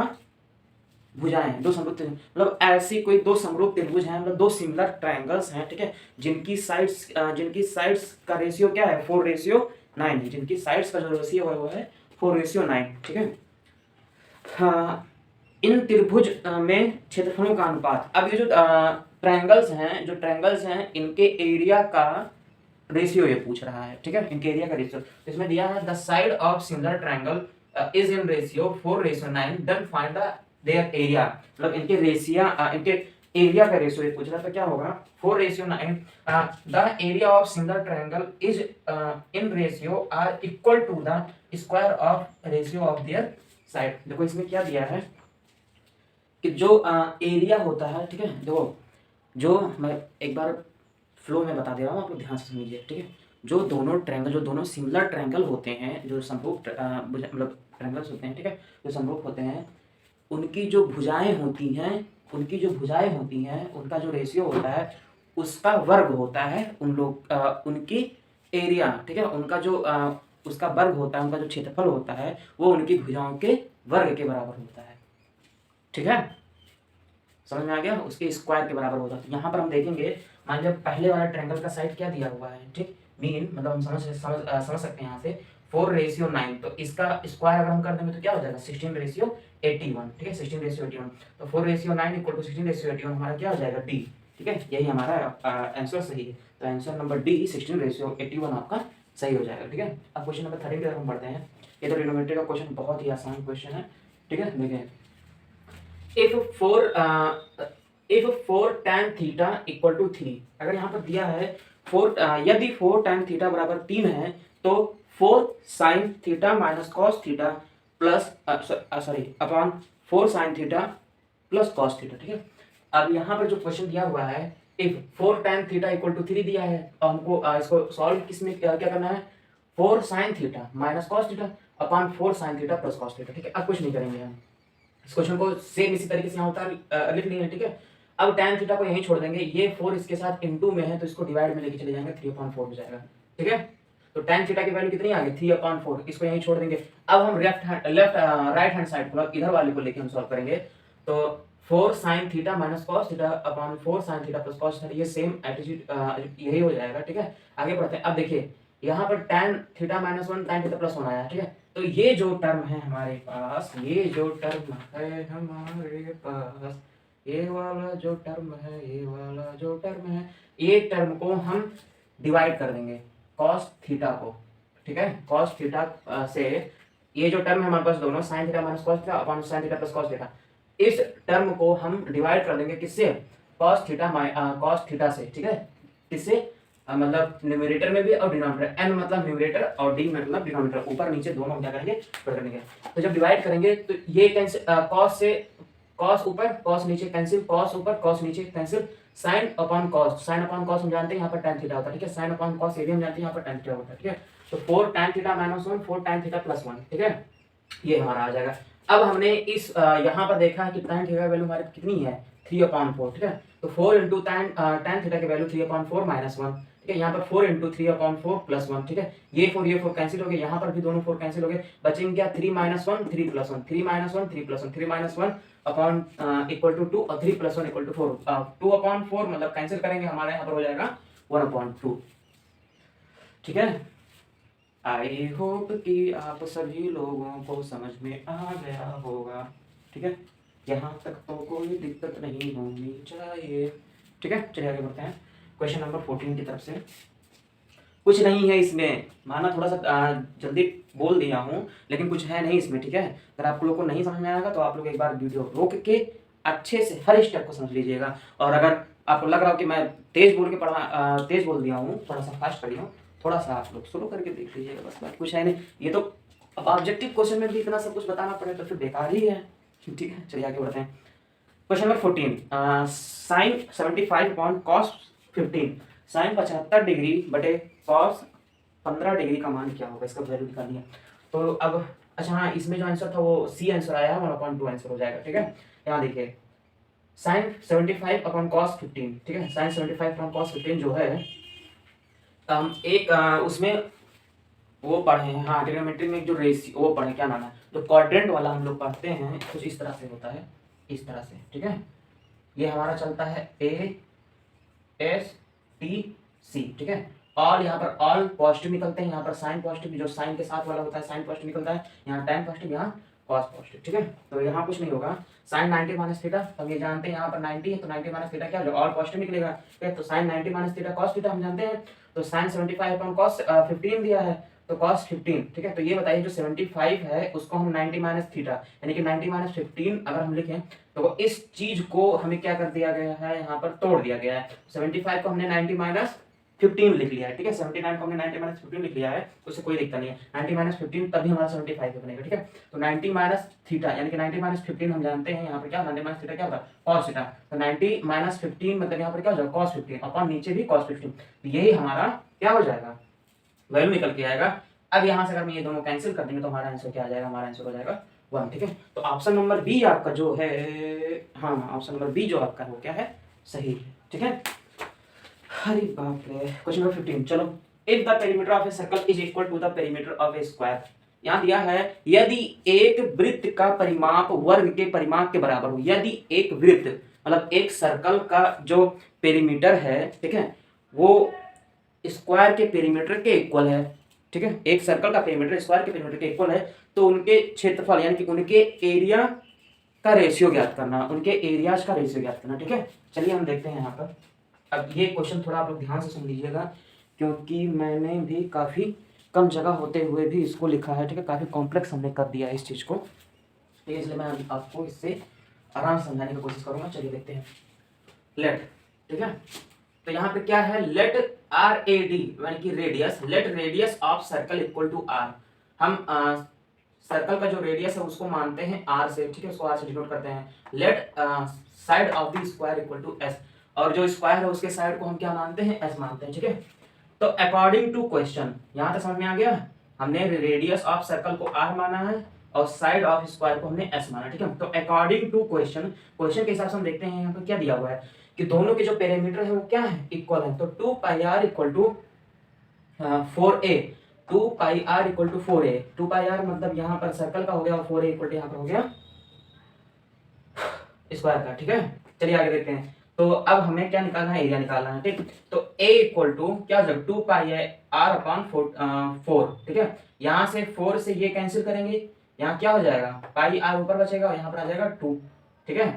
भुजाएं, दो समरूप मतलब ऐसी कोई दो समरूप त्रिभुज हैं, मतलब दो सिमिलर ट्रायंगल्स हैं, ठीक है, जिनकी साइड्स का रेशियो क्या है 4:9 है, जिनकी साइड्स का जो रेशियो है वो है 4:9, ठीक है। हाँ, इन त्रिभुज में क्षेत्रफलों का अनुपात, अब ये जो ट्रायंगल्स हैं इनके एरिया का रेशियो ये पूछ रहा है, ठीक है, इनके एरिया का रेशियो। तो इसमें दिया है the side of similar triangle is in ratio 4:9, then find the their area, मतलब इनके एरिया का रेशियो ये पूछ रहा है। तो क्या होगा 4:9, the area of similar triangle is in ratio are equal to the square of ratio of their side. देखो इसमें क्या दिया है कि जो एरिया होता है, ठीक है, देखो जो मैं एक बार फ्लो में बता दे रहा हूँ, आप लोग ध्यान से समझिए, ठीक है। जो दोनों सिमिलर ट्रायंगल होते हैं, जो समरूप मतलब ट्रायंगल्स होते हैं, ठीक है, जो समरूप होते हैं, उनकी जो भुजाएं होती हैं, उनका जो रेशियो होता है उसका वर्ग होता है उनकी एरिया, ठीक है, उनका जो उसका वर्ग होता है, उनका जो क्षेत्रफल होता है वो उनकी भुजाओं के वर्ग के बराबर होता है, ठीक है, समझ में आ गया, उसके स्क्वायर के बराबर होता है। तो यहाँ पर हम देखेंगे, मान लीजिए पहले वाला ट्रायंगल का साइड क्या दिया हुआ है, ठीक, मीन मतलब हम समझ सकते हैं यहाँ से 4:9, तो इसका स्क्वायर अगर हम कर देंगे तो क्या हो जाएगा 16:81, ठीक है, 16:81, तो 4:9 इक्वल टू 16:81 हमारा क्या हो जाएगा डी, ठीक है, यही हमारा आंसर सही है। तो आंसर नंबर डी 16:81 आपका सही हो जाएगा, ठीक है। अब क्वेश्चन नंबर 13 की तरफ हम बढ़ते हैं। ये तो ट्रिग्नोमेट्री का क्वेश्चन बहुत ही आसान क्वेश्चन है, ठीक है। देखिए if 4 tan theta equal to 3, अगर यहाँ पर दिया है यदि 4 tan थीटा बराबर 3 है तो 4 sin theta minus cos theta plus upon 4 sin theta plus cos theta, ठीक है। अब यहाँ पर जो क्वेश्चन दिया हुआ है if 4 tan theta equal to 3 दिया है और हमको इसको सॉल्व किसमें क्या करना है 4 sin theta minus cos theta upon 4 sin theta plus cos theta, ठीक है। अब कुछ नहीं करेंगे हम, इस क्वेश्चन को सेम इसी तरीके से यहाँ होता लिख लेंगे, ठीक है। अब tan थीटा को यहीं छोड़ देंगे, ये 4 इसके साथ इनटू में है तो इसको डिवाइड में लेके चले जाएंगे, 3/4 हो जाएगा, ठीक है। तो tan थीटा की वैल्यू कितनी आ गई 3/4, इसको यहीं छोड़ देंगे। अब हम राइट हैंड साइड को इधर वाले को लेके हम सॉल्व करेंगे, तो 4 sin theta minus cos theta upon 4 sin theta plus cos theta, ये सेम एटीट्यूड यही हो जाएगा, ठीक है। आगे बढ़ते हैं। अब देखिए यहाँ पर tan theta minus 1 tan theta plus 1 आया, ठीक है। तो ये जो टर्म है हमारे पास, ये वाला जो टर्म है, ये टर्म को हम डिवाइड कर देंगे कॉस थीटा को, ठीक है। कॉस थीटा से ये जो टर्म है हमारे पास दोनों sine theta minus cos theta upon sine theta plus cos theta, इस टर्म को हम डिवाइड कर देंगे किससे, कॉस थीटा से, ठीक है। किससे, मतलब न्यूमरेटर में भी और डिनोमिनेटर, n मतलब न्यूमरेटर और d मतलब डिनोमिनेटर, ऊपर नीचे दोनों क्या करेंगे कर देंगे। तो जब डिवाइड करेंगे तो ये कैंसिल, कॉस से कॉस ऊपर कॉस नीचे कैंसिल, कॉस ऊपर कॉस नीचे cancel, sine upon cos, sine upon cos हम जानते हैं यहाँ पर tan थीटा होता है, ठीक है। साइन अपॉन कॉस ये भी हम जानते हैं यहाँ पर tan थीटा होता है, ठीक है। तो 4 tan theta minus 1 4 tan theta plus 1, ठीक है, ये हमारा आ जाएगा। अब हमने इस यहाँ पर देखा है कि tan थीटा की वैल्यू हमारी कितनी है 3/4, ठीक है। तो 4 इंटू tan थीटा की वैल्यू 3/4 माइनस 1, ठीक है। यहाँ पर 4 इंटू 3/4 प्लस 1, ठीक है। ये 4 कैंसिल हो गए, यहाँ पर भी दोनों 4 कैंसिल हो गए, बचेंगे क्या 3 minus 1 3 plus 1 3 minus 1 3 plus 1 3 minus 1 upon equal to 2 और 3 प्लस 1 इक्वल टू 4, 2/4 मतलब कैंसिल करेंगे हमारे यहाँ पर हो जाएगा 1/2, ठीक है। आई होप कि आप सभी लोगों को समझ में आ गया होगा, ठीक है। यहाँ तक तो कोई दिक्कत नहीं होनी चाहिए, ठीक है। चलिए आगे बढ़ते हैं क्वेश्चन नंबर 14 की तरफ से। कुछ नहीं है इसमें, माना थोड़ा सा जल्दी बोल दिया हूँ लेकिन कुछ है नहीं इसमें, ठीक है। अगर आप लोग को नहीं समझ में आएगा तो आप लोग एक बार वीडियो रोक के अच्छे से हर स्टेप को समझ लीजिएगा। और अगर आपको लग रहा हो कि मैं तेज बोल के तेज बोल दिया हूँ, थोड़ा सा फास्ट पढ़ी हूँ, थोड़ा सा आप लोग स्लो करके देख लीजिएगा, बस बात कुछ है नहीं। ये तो अब ऑब्जेक्टिव क्वेश्चन में भी इतना सब कुछ बताना पड़े तो फिर बेकार ही है, ठीक है। चलिए आगे बढ़ते हैं question number 14। Sine 75 upon cos 15, sine 75 degree बटे कॉस 15 डिग्री का मान क्या होगा, इसका वैल्यू निकालनी है। तो अब अच्छा हाँ, इसमें जो आंसर था वो सी आंसर आया है, 1/2 आंसर हो जाएगा, ठीक है। यहाँ देखिए साइन 75 अपॉन कॉस 15, ठीक है। साइन 75 अपॉन कॉस 15 जो है एक उसमें वो पढ़े हैं, हाँ ट्रिग्नोमेट्री में जो रेशियो वो पढ़े, क्या नाम है, जो क्वाड्रेंट वाला हम लोग पढ़ते हैं कुछ इस तरह से होता है, इस तरह से, ठीक है। ये हमारा चलता है A S T C, ठीक है। और यहाँ पर ऑल पॉजिटिव निकलते हैं, यहाँ पर साइन पॉजिटिव जो साइन के साथ वाला होता है साइन पॉजिटिव निकलता है, यहाँ tan पॉजिटिव यहाँ cos पॉजिटिव, ठीक है। तो यहाँ कुछ नहीं होगा, साइन 90 माइनस थीटा हम ये जानते हैं, यहाँ पर 90 है तो 90 माइनस थीटा क्या हो जाएगा, ऑल पॉजिटिव निकलेगा, ठीक है। तो sine 90 minus theta cos theta हम जानते हैं, तो साइन 75 अपॉन cos 15 दिया है तो cos 15, ठीक है। तो ये बताइए जो 75 है उसको हम 90 माइनस थीटा यानी कि 90 माइनस 15 अगर हम लिखें तो इस चीज को हमें क्या कर दिया गया है, यहाँ पर तोड़ दिया गया है। 75 को हमने 90 माइनस 15 लिख लिया है, ठीक है। 79 को हमने 90 माइनस 15 लिख लिया है, उससे कोई दिक्कत नहीं है। 90 माइनस 15 तभी हमारा 75 बनेगा, ठीक है। तो 90 माइनस थीटा यानी कि 90 माइनस 15 हम जानते हैं यहाँ पर क्या 90 माइनस थीटा क्या होगा cos थीटा, तो 90 माइनस 15 मतलब यहाँ पर क्या हो जाएगा cos 15 अपन नीचे भी cos 15, तो यही हमारा क्या हो जाएगा वैल्यू निकल के आएगा। अब यहाँ से अगर मैं ये दोनों कैंसिल कर देंगे तो हमारा आंसर क्या आ जाएगा, हमारा आंसर हो जाएगा 1, ठीक है। तो ऑप्शन नंबर बी आपका जो है, हाँ ऑप्शन नंबर बी जो आपका वो क्या है सही है, ठीक है। अरे बाप रे, क्वेश्चन नंबर 15, चलो। If the perimeter of a circle is equal to the perimeter of a square, यहाँ दिया है यदि एक वृत्त का परिमाप वर्ग के परिमाप के बराबर हो, यदि एक वृत्त मतलब एक सर्कल का जो पेरीमीटर है, ठीक है, वो स्क्वायर के पेरीमीटर के इक्वल है, ठीक है। एक सर्कल का पेरीमीटर स्क्वायर के पेरीमीटर के इक्वल है तो उनके क्षेत्रफल यानी कि उनके एरिया का रेशियो ज्ञात करना, उनके एरियाज का रेशियो ज्ञात करना, ठीक है। चलिए हम देखते हैं यहाँ पर। अब ये क्वेश्चन थोड़ा आप लोग ध्यान से सुन लीजिएगा क्योंकि मैंने भी काफ़ी कम जगह होते हुए भी इसको लिखा है, ठीक है। काफ़ी कॉम्प्लेक्स हमने कर दिया है इस चीज़ को, ठीक है, इसलिए मैं आपको इससे आराम से समझाने की कोशिश करूँगा। चलिए देखते हैं। लेट, ठीक है, तो यहाँ पे क्या है, लेट RAD यानी कि radius, let radius of circle equal to R। हम सर्कल का जो रेडियस है उसको मानते हैं R से, ठीक है, उसको R से डिनोट करते हैं। Let side of the square equal to S, और जो स्क्वायर है उसके साइड को हम क्या मानते हैं S मानते हैं, ठीक है। तो अकॉर्डिंग टू क्वेश्चन यहाँ तक समझ में आ गया, हमने रेडियस ऑफ सर्कल को R माना है और साइड ऑफ स्क्वायर को हमने S माना, ठीक है। तो अकॉर्डिंग टू क्वेश्चन, क्वेश्चन के हिसाब से हम देखते हैं यहाँ पर क्या दिया हुआ है कि दोनों के जो पेरीमीटर है वो क्या है इक्वल है। तो 2πr equal to 4a, 2πr equal to 4a, 2πr मतलब यहाँ पर सर्कल का हो गया और 4a इक्वल टू यहाँ पर हो गया स्क्वायर का, ठीक है। चलिए आगे देखते हैं। तो अब हमें क्या निकालना है, एरिया निकालना है, ठीक। तो a इक्वल टू क्या हो जाएगा 2πr अपॉन 4, ठीक है। यहाँ से 4 से ये कैंसिल करेंगे, यहाँ क्या हो जाएगा पाई r ऊपर बचेगा और यहाँ पर आ जाएगा 2, ठीक है।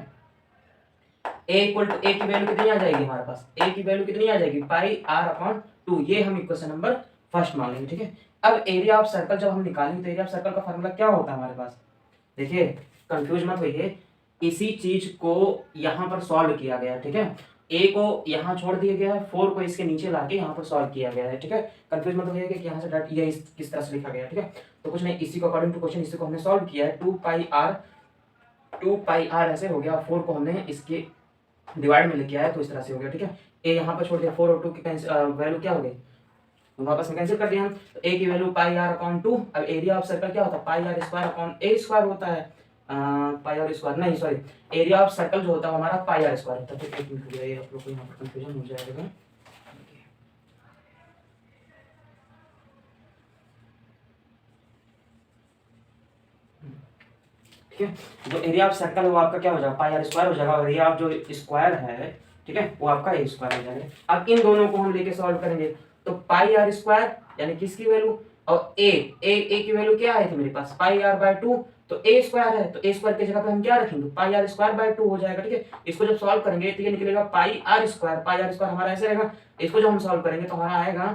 ए इक्वल टू ए की वैल्यू कितनी आ जाएगी हमारे पास, ए की वैल्यू कितनी आ जाएगी पाई आर अपॉन 2, ये हम इक्वेशन नंबर फर्स्ट मान लेंगे। ठीक है, अब एरिया ऑफ सर्कल जब हम निकालेंगे तो एरिया ऑफ सर्कल का फार्मूला क्या होता है हमारे पास, देखिए कंफ्यूज मत होइए, इसी चीज को यहाँ पर सॉल्व किया गया है। ठीक है, ए को यहाँ छोड़ दिया गया है, 4 को इसके नीचे लाके यहाँ पर सॉल्व किया गया है। ठीक है, कंफ्यूज मत होइए कि यहाँ से डायरेक्ट ये किस तरह से लिखा गया है। ठीक है, तो कुछ नहीं, इसी को अकॉर्डिंग टू क्वेश्चन इसी को हमने सॉल्व किया है, 2 पाई आर ऐसे हो गया, 4 को हमने इसके डिवाइड में लेके आया तो इस तरह से हो गया। ठीक है, ए यहाँ पर छोड़ दिया, 4 और 2 की वैल्यू क्या हो गई, वापस में कैंसिल कर दिया हम, तो ए की वैल्यू पाई आर अपॉन 2। अब एरिया ऑफ सर्कल क्या होता है, pi r square upon a square होता है, पाई आर स्क्वायर नहीं सॉरी, एरिया ऑफ सर्कल जो होता है हमारा पाई आर स्क्वायर होता है। ठीक है, एक ये आप लोग को यहाँ पर कंफ्यूजन हो जाएगा। ठीक है, जो एरिया ऑफ सर्कल है वो आपका क्या हो जाएगा, पाई आर स्क्वायर हो जाएगा, और एरिया ऑफ जो स्क्वायर है ठीक है वो आपका ए स्क्वायर हो जाएगा। अब इन दोनों को हम लेके सॉल्व करेंगे, तो पाई आर स्क्वायर यानी किसकी वैल्यू, और ए की वैल्यू क्या है थी मेरे पास पाई आर बाय 2, तो ए स्क्वायर है, तो ए स्क्वायर की जगह पे हम क्या रखेंगे, पाई आर स्क्वायर बाय 2 हो जाएगा। ठीक है, इसको जब सॉल्व करेंगे तो ये निकलेगा पाई आर स्क्वायर हमारा ऐसे रहेगा, इसको जब हम सॉल्व करेंगे तो हमारा आएगा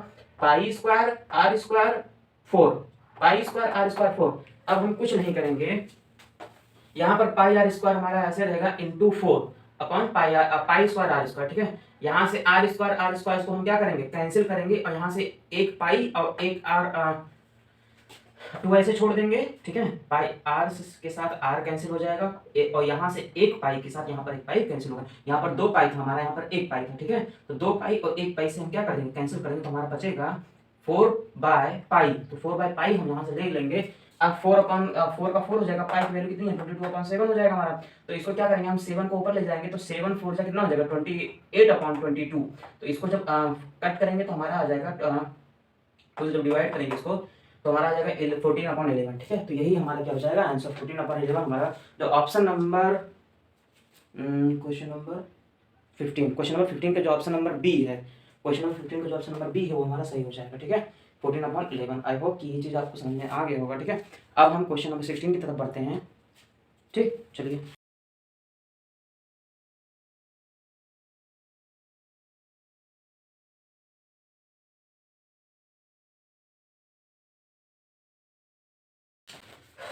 pi square R square 4, pi square R square 4। अब हम कुछ नहीं करेंगे, यहाँ पर पाई आर स्क्वायर हमारा ऐसे रहेगा into 4 upon pi square R square. ठीक है, यहाँ से आर स्क्वायर को हम क्या करेंगे, कैंसिल करेंगे, और यहाँ से एक पाई और एक आर 2 ऐसे छोड़ देंगे। ठीक है, पाई आर के साथ आर कैंसिल हो जाएगा, और यहाँ से एक पाई के साथ यहाँ पर एक पाई कैंसिल होगा, यहाँ पर 2 पाई था हमारा, यहाँ पर 1 पाई था। ठीक है, तो 2 पाई और 1 पाई से हम क्या कर देंगे, कैंसिल करेंगे, तो हमारा बचेगा 4 बाय पाई, तो 4 बाय पाई हम यहाँ से ले लेंगे। अब 4 अपॉन 4 का 4 हो जाएगा, पाई की वैल्यू कितनी है 22/7 हो जाएगा हमारा, तो इसको क्या करेंगे हम 7 को ऊपर ले जाएंगे, तो 7 4 से कितना हो जाएगा 28/22, तो इसको जब कट करेंगे तो हमारा आ जाएगा, तो जब डिवाइड करेंगे इसको तो हमारा आ जाएगा 14/11। ठीक है, तो यही हमारा क्या हो जाएगा आंसर 14/11 हमारा जो ऑप्शन नंबर क्वेश्चन नंबर 15 का जो ऑप्शन नंबर बी है, क्वेश्चन नंबर 15 का जो ऑप्शन नंबर बी है वो हमारा सही हो जाएगा। ठीक है, 14/11। आई होप कि ये चीज़ आपको समझ में आ गया होगा। ठीक है, अब हम क्वेश्चन नंबर 16 की तरफ बढ़ते हैं। ठीक, चलिए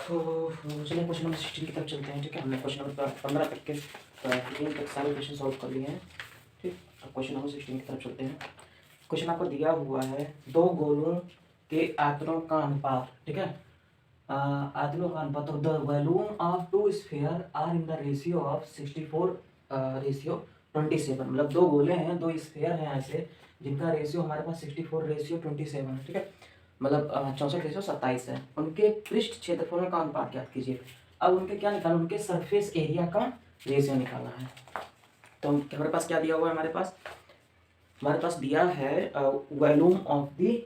तो चलिए क्वेश्चन नंबर 16 की तरफ चलते हैं। ठीक है, हमने क्वेश्चन नंबर 15 तक के 15 तक सारे क्वेश्चन सॉल्व कर लिए हैं। ठीक, अब क्वेश्चन नंबर 16 की तरफ चलते हैं। क्वेश्चन आपको दिया हुआ है दो गोलों के आयतनों का अनुपात। ठीक है, आयतनों का अनुपात, the volume of 2 sphere are in the ratio of 64:27, मतलब दो गोले हैं, दो स्फीयर हैं ऐसे जिनका रेशियो हमारे पास 64:27 है। ठीक है, मतलब 64:27 है, उनके पृष्ठ क्षेत्रफलों का अनुपात ज्ञात कीजिए। अब उनके क्या निकालना, उनके सरफेस एरिया का रेशियो निकालना है। तो हमारे पास क्या दिया हुआ है, हमारे पास दिया है वॉल्यूम ऑफ द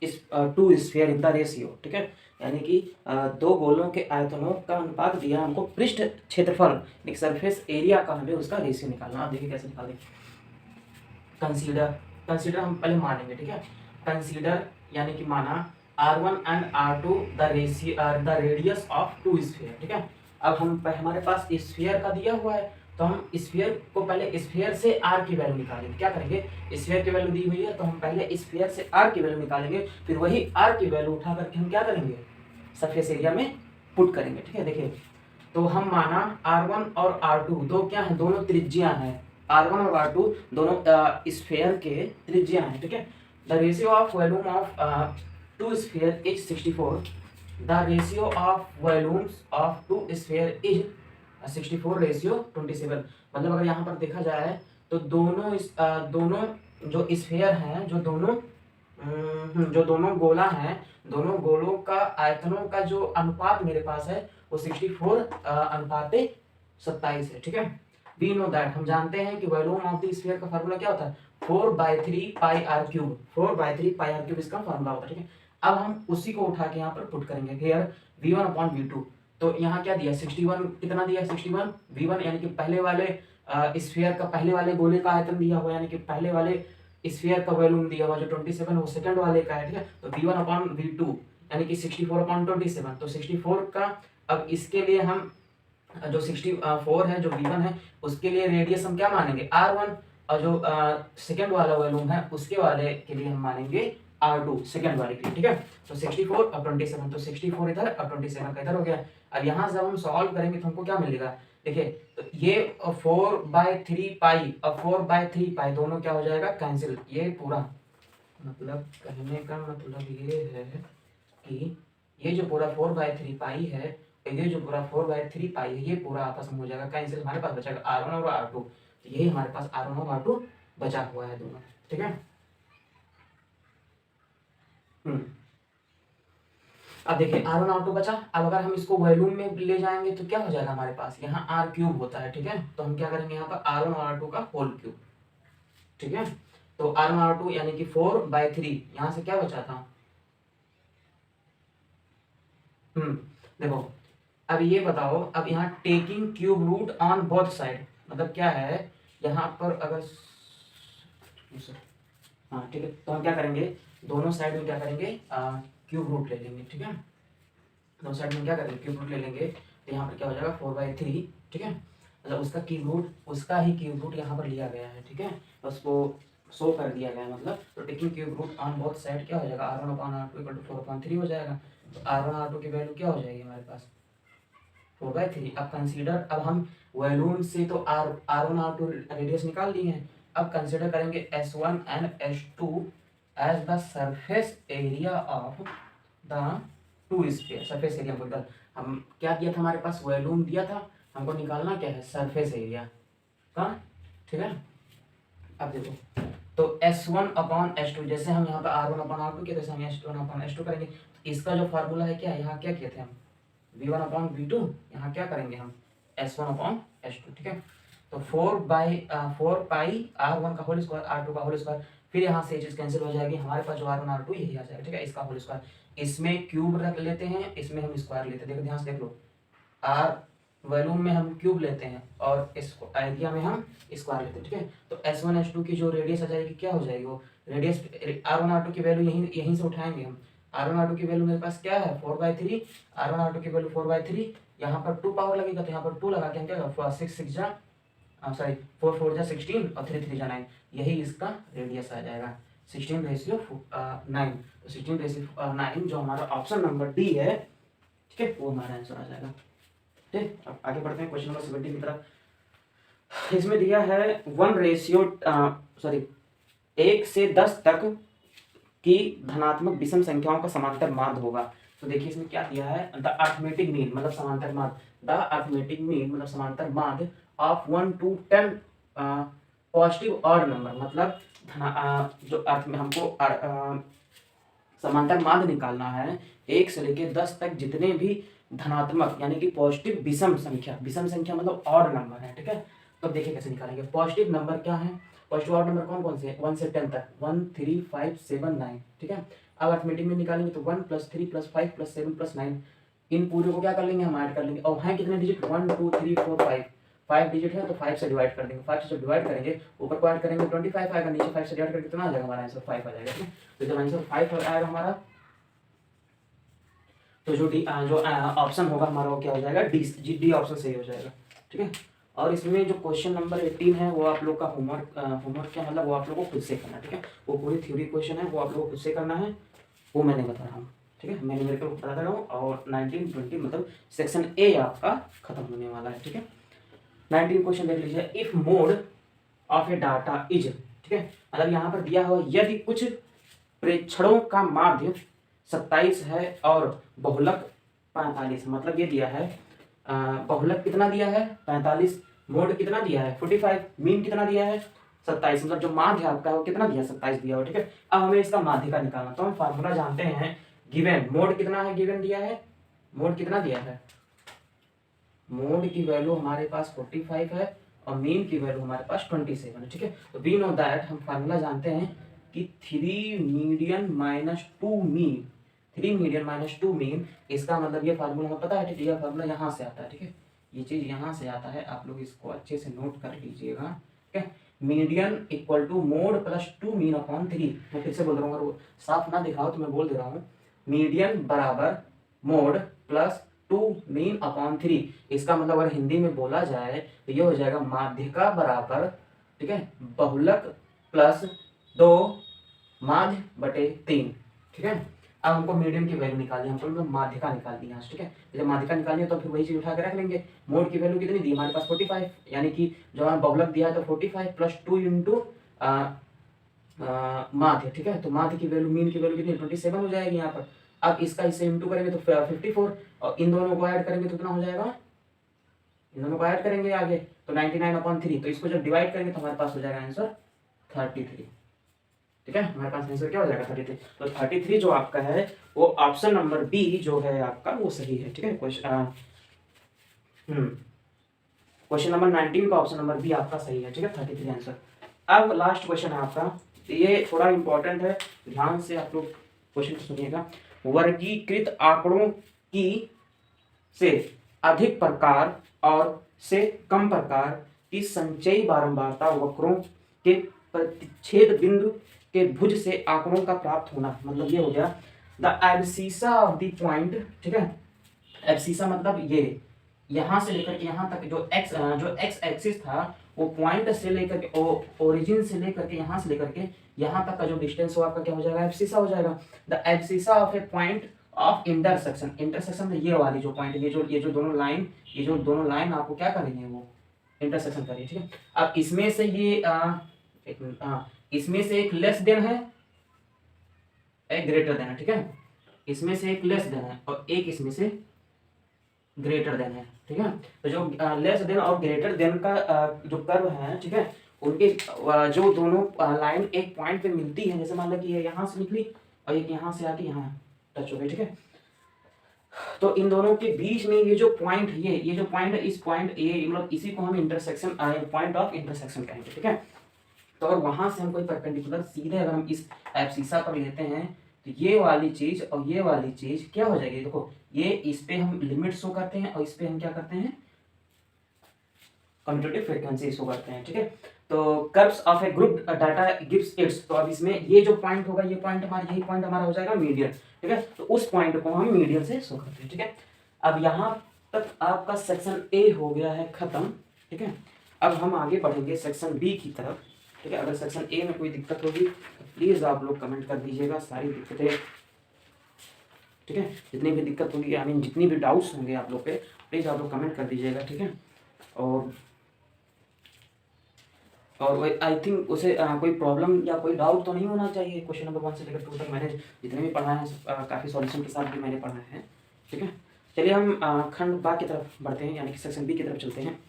इस 2 स्फीयर इन द रेशियो। ठीक है, यानी कि दो गोलों के आयतनों का अनुपात दिया हमको, पृष्ठ क्षेत्रफल एक सरफेस एरिया का हमें उसका रेशियो निकालना। आप देखिए कैसे निकालें, कंसीडर हम पहले मानेंगे। ठीक है, कंसीडर यानी कि माना R1 and R2 the radius of 2 sphere. ठीक है, अब हम हमारे पास स्फीयर का दिया हुआ है, तो हम स्फीयर को पहले स्फीयर से r की वैल्यू निकालेंगे। क्या करेंगे, स्फीयर की वैल्यू दी हुई है तो हम पहले स्फीयर से r की वैल्यू निकालेंगे, फिर वही r की वैल्यू उठा करके हम क्या करेंगे, सरफेस एरिया में पुट करेंगे। ठीक है, देखिए तो हम माना R1 और R2 दो क्या है, दोनों त्रिज्या हैं, R1 और R2 दोनों स्फीयर के त्रिज्या हैं। ठीक है, the ratio of volume of 2 sphere is 64, the ratio of volumes of 2 sphere is 64:27। मतलब अगर यहाँ पर देखा जाए तो दोनों जो स्फीयर हैं, जो दोनों गोला हैं, दोनों गोलों का आयतनों का जो अनुपात मेरे पास है वो 64:27 है। ठीक है, वी नो दैट, हम जानते हैं कि वॉल्यूम ऑफ द स्फीयर का फार्मूला क्या होता है, 4/3 pi r cube, 4/3 pi r cube इसका फार्मूला होता है। ठीक है, अब हम उसी को उठा के यहाँ पर पुट करेंगे, हियर V1/V2। तो यहाँ क्या दिया 61, कितना दिया 61 V1, यानी कि पहले वाले स्फीयर का पहले वाले गोले का आयतन दिया हुआ, यानी कि पहले वाले स्फीयर का वॉल्यूम दिया हुआ जो 27 वो सेकंड वाले का है। ठीक है, तो V1/V2 यानी कि 64/27, तो 64 का, अब इसके लिए हम जो 64 है जो V1 है उसके लिए रेडियस हम क्या मानेंगे R1, और जो सेकंड वाला वॉल्यूम है उसके वाले के लिए हम मानेंगे R2 सेकंड वाले के लिए, ठीक है। तो 64 और 27, तो 64 इधर और 27 का इधर हो गया। अब यहाँ से जब हम सॉल्व करेंगे तो हमको क्या मिलेगा, देखिए तो ये 4/3 पाई और 4/3 पाई दोनों क्या हो जाएगा, कैंसिल। ये पूरा मतलब कहने का मतलब ये है कि ये जो पूरा 4/3 पाई है, ये जो पूरा 4/3 पाई है, ये पूरा आपस में हो जाएगा कैंसिल। हमारे पास बचेगा R1 और R2, तो यही हमारे पास R1 और R2 बचा हुआ है दोनों, ठीक है। अब देखिए R1 R2 बचा। अब अगर हम इसको वॉल्यूम में ले जाएंगे तो क्या हो जाएगा हमारे पास, यहाँ R³ होता है, ठीक है। तो हम क्या करेंगे यहाँ पर R1 और R2 का होल क्यूब, ठीक है। तो R1 R2 यानी कि 4/3, यहाँ से क्या बचा था, देखो अब ये बताओ, अब यहाँ taking cube root on both side मतलब क्या है, यहाँ पर अगर हाँ ठीक है, तो हम क्या करेंगे, दोनों साइड में क्या करेंगे, क्यूब रूट ले लेंगे, ठीक है। दोनों साइड में क्या करेंगे, क्यूब रूट ले लेंगे, तो यहाँ पर क्या हो जाएगा 4/3, ठीक है। मतलब उसका क्यूब रूट, उसका ही क्यूब रूट यहाँ पर लिया गया है, ठीक है। उसको शो कर दिया गया है मतलब। तो taking cube root on both side क्या हो जाएगा, R1/R2 = 4/3 हो जाएगा। तो R1 R2 की वैल्यू क्या हो जाएगी हमारे पास, 4/3। अब कंसीडर, अब हम वॉल्यूम से तो R1 R2 रेडियस निकाल लिए हैं। अब कंसीडर करेंगे S1 and S2 as the surface area of the two sphere. Surface area बोलकर हम क्या दिया था, हमारे पास वॉल्यूम दिया था, हमको निकालना क्या है, सरफेस एरिया का, ठीक है। अब देखो, तो S1/S2 जैसे हम यहाँ पे R1/R2 किए, जैसे हम S1/S2 करेंगे। तो इसका जो फार्मूला है क्या है, यहाँ क्या किए थे हम, V1/V2, यहाँ क्या करेंगे हम S1/S2, ठीक है। तो 4 पाई R1 का होल स्क्वायर, R2 का होल स्क्वायर, फिर यहाँ से ये चीज कैंसिल हो जाएगी, हमारे पास जो R1 R2 यही आ जाएगा, ठीक है। इसका होल स्क्वायर, इसमें क्यूब रख लेते हैं, इसमें हम स्क्वायर लेते हैं। देखो ध्यान से देख लो, R वॉल्यूम में हम क्यूब लेते हैं और इसको एरिया में हम स्क्वायर लेते हैं, ठीक है। तो S1 S2 की जो रेडियस आ जाएगी क्या हो जाएगी, वो रेडियस R1 R2 की वैल्यू यहीं से उठाएंगे हम। R1 R2 की वैल्यू मेरे पास क्या है 4/3, R1 R2 की वैल्यू 4/3, यहाँ पर 2 पावर लगेगा तो यहाँ पर 2 लगा के हम क्या करेंगे, 4 4 जा 16 और 3 3 जा 9, यही इसका रेडियस आ जाएगा 16/9। तो 16/9 जो हमारा ऑप्शन नंबर डी है, ठीक है, वो हमारा आंसर आ जाएगा। ठीक, अब आगे बढ़ते हैं क्वेश्चन नंबर 17 की तरफ। इसमें दिया है 1 से 10 तक की धनात्मक विषम संख्याओं का समांतर माध्य होगा। तो देखिए इसमें क्या दिया है, द अर्थमेटिक मीन मतलब समांतर माध्य, द अर्थमेटिक मीन मतलब समांतर माध्य of 1 to 10 positive odd number, मतलब जो अर्थ में हमको समांतर माध्य निकालना है 1 से लेकर 10 तक जितने भी धनात्मक यानी कि पॉजिटिव विषम संख्या मतलब ऑड नंबर है, ठीक है। तो देखिए कैसे निकालेंगे, पॉजिटिव नंबर क्या है, पॉजिटिव ऑड नंबर कौन कौन से हैं, 1 से 10 तक, 1 3 5 7 9, ठीक है। अब अर्थमेटिक में निकालेंगे तो 1 + 3 + 5 + 7 + 9, इन पूरे को क्या कर लेंगे, हम ऐड कर लेंगे। और हैं कितने डिजिट, 1 2 3 4 5, 5 डिजिट है तो 5 से डिवाइड कर देंगे। 5 से जब डिवाइड करेंगे ऊपर को ऐड करेंगे 25 आएगा, नीचे 5 से डिवाइड करके कितना आ जाएगा, हमारा आंसर 5 आ जाएगा, ठीक है। तो जब आंसर 5 आएगा हमारा, तो जो ऑप्शन होगा हमारा वो क्या हो जाएगा, डी ऑप्शन सही हो जाएगा, ठीक है। और इसमें जो क्वेश्चन नंबर 18 है वो आप लोग का होमवर्क क्या मतलब वो आप लोगों को खुद से करना है, ठीक है। वो पूरी थ्योरी क्वेश्चन है, वो आप लोगों को खुद से करना है, वो मैंने बता रहा हूँ, ठीक है। मैंने मेरे को बता रहा हूँ। और 19 20 मतलब सेक्शन ए आपका खत्म होने वाला है, ठीक है। 19 क्वेश्चन देख लीजिए, if mode of A data is, ठीक है, मतलब यहाँ पर दिया हुआ यदि कुछ प्रेक्षणों का माध्य 27 है और बहुलक 45, मतलब ये दिया है बहुलक कितना दिया है 45, मोड कितना दिया है 45, मीन कितना दिया है 27, मतलब जो माध्य आपका है वो कितना दिया 27 दिया हो, ठीक है। अब हमें इसका माध्य का निकालना, तो हम फार्मूला जानते हैं, गिवन मोड कितना है, गिवन दिया है, मोड कितना दिया है, मोड की वैल्यू हमारे पास 45 है और मीन की वैल्यू हमारे पास 27 है, ठीक है। तो वी नो दैट, हम फार्मूला जानते हैं कि 3 median minus 2 mean, 3 median minus 2 mean, इसका मतलब ये फार्मूला हमें पता है, ठीक है। ये फार्मूला यहाँ से आता है, ठीक है, ये चीज यहाँ से आता है, आप लोग इसको अच्छे से नोट कर लीजिएगा, ठीक है। Median equal to mode plus 2 mean upon 3, मैं फिर से बोल रहा हूँ, अगर वो साफ ना दिखाओ तो मैं बोल दे रहा हूँ, मीडियन बराबर मोड प्लस 2 मीन अपॉन 3। इसका मतलब अगर हिंदी में बोला जाए तो ये हो जाएगा माध्यिका बराबर, ठीक है, बहुलक प्लस 2 माध्य बटे 3, ठीक है। अब हमको मीडियम की वैल्यू निकालनी है, हमको मतलब माध्यिका निकालनी है, ठीक है। जब माध्यिका निकालनी है तो फिर वही चीज उठा के रख लेंगे। मोड की वैल्यू कितनी दी हमारे पास 45, यानी कि जो हमें बहुलक दिया है तो 45 प्लस 2 इंटू माध्य, ठीक है। तो माध्य की वैल्यू, मीन की वैल्यू कितनी 27 हो जाएगी यहाँ पर। अब इसका इससे इंटू करेंगे तो 54, और इन दोनों को ऐड करेंगे तो कितना हो जाएगा, इन दोनों को ऐड करेंगे आगे तो 99/3। तो इसको जब डिवाइड करेंगे तो हमारे पास हो जाएगा आंसर 33, ठीक है। हमारे पास आंसर क्या हो जाएगा 33। तो 33 जो आपका है वो ऑप्शन नंबर बी जो है आपका वो सही है, ठीक है। क्वेश्चन नंबर 19 का ऑप्शन नंबर बी आपका सही है, ठीक है, 33 आंसर। अब लास्ट क्वेश्चन है आपका, ये थोड़ा इंपॉर्टेंट है, ध्यान से आप लोग क्वेश्चन सुनिएगा। वर्गीकृत आंकड़ों की से अधिक प्रकार और से कम प्रकार की संचयी बारंबारता वक्रों के प्रतिच्छेद बिंदु के भुज से आंकड़ों का प्राप्त होना, मतलब ये हो गया the abscissa of the point, ठीक है। एब्सिसा मतलब ये यहाँ से लेकर के यहाँ तक जो एक्स एक्सिस था वो पॉइंट से लेकर के ओरिजिन से लेकर के यहाँ से लेकर के यहाँ तक का जो डिस्टेंस हो आपका क्या हो जाएगा, एब्सिसा हो जाएगा। The abscissa of A point of intersection, intersection में ये वाली जो पॉइंट, ये जो दोनों लाइन आपको क्या करेंगे, वो इंटरसेक्शन करिए, ठीक है। अब इसमें से ये एक मिनट, इसमें से एक लेस देन है, एक ग्रेटर देन है, ठीक है। इसमें से एक लेस देन है और एक इसमें से ग्रेटर देन है, ठीक है। तो जो लेस देन और ग्रेटर देन का जो कर्व है, ठीक है, उनके जो दोनों लाइन एक पॉइंट पे मिलती है, जैसे मान लो कि ये यहाँ से निकली और एक यहाँ से आके यहाँ टच हो गई, ठीक है। तो इन दोनों के बीच में ये जो पॉइंट, ये जो पॉइंट है, इस पॉइंट ये मतलब इसी को हम इंटरसेक्शन, पॉइंट ऑफ इंटरसेक्शन कहेंगे, ठीक है। तो अगर वहां से हम कोई परपेंडिकुलर सीधे अगर हम इस एब्सिसा पर लेते हैं तो ये वाली चीज और ये वाली चीज क्या हो जाएगी, देखो ये इस पे हम लिमिट शो करते हैं और इस पे हम क्या करते हैं, कम्यूटेटिव फ्रीक्वेंसी शो करते हैं, ठीक है। तो curves of A group data gives it's, तो अब इसमें ये जो पॉइंट होगा, ये पॉइंट हमारा, यही पॉइंट हमारा हो जाएगा मीडियन, ठीक है। तो उस पॉइंट को हम मीडियन से शो करते हैं, ठीक है। अब यहाँ तक आपका सेक्शन ए हो गया है खत्म, ठीक है। अब हम आगे बढ़ेंगे सेक्शन बी की तरफ, ठीक है। अगर सेक्शन ए में कोई दिक्कत होगी तो प्लीज आप लोग कमेंट कर दीजिएगा, सारी दिक्कतें, ठीक है। जितनी भी दिक्कत होगी, आई मीन जितनी भी डाउट्स होंगे आप लोग पे, प्लीज आप लोग कमेंट कर दीजिएगा, ठीक है। और आई थिंक उसे कोई प्रॉब्लम या कोई डाउट तो नहीं होना चाहिए। क्वेश्चन नंबर 1 से लेकर 2 तक मैंने जितने भी पढ़ा है काफ़ी सॉल्यूशन के साथ भी मैंने पढ़ा है, ठीक है। चलिए हम खंड बा की तरफ बढ़ते हैं, यानी कि सेक्शन बी की तरफ चलते हैं।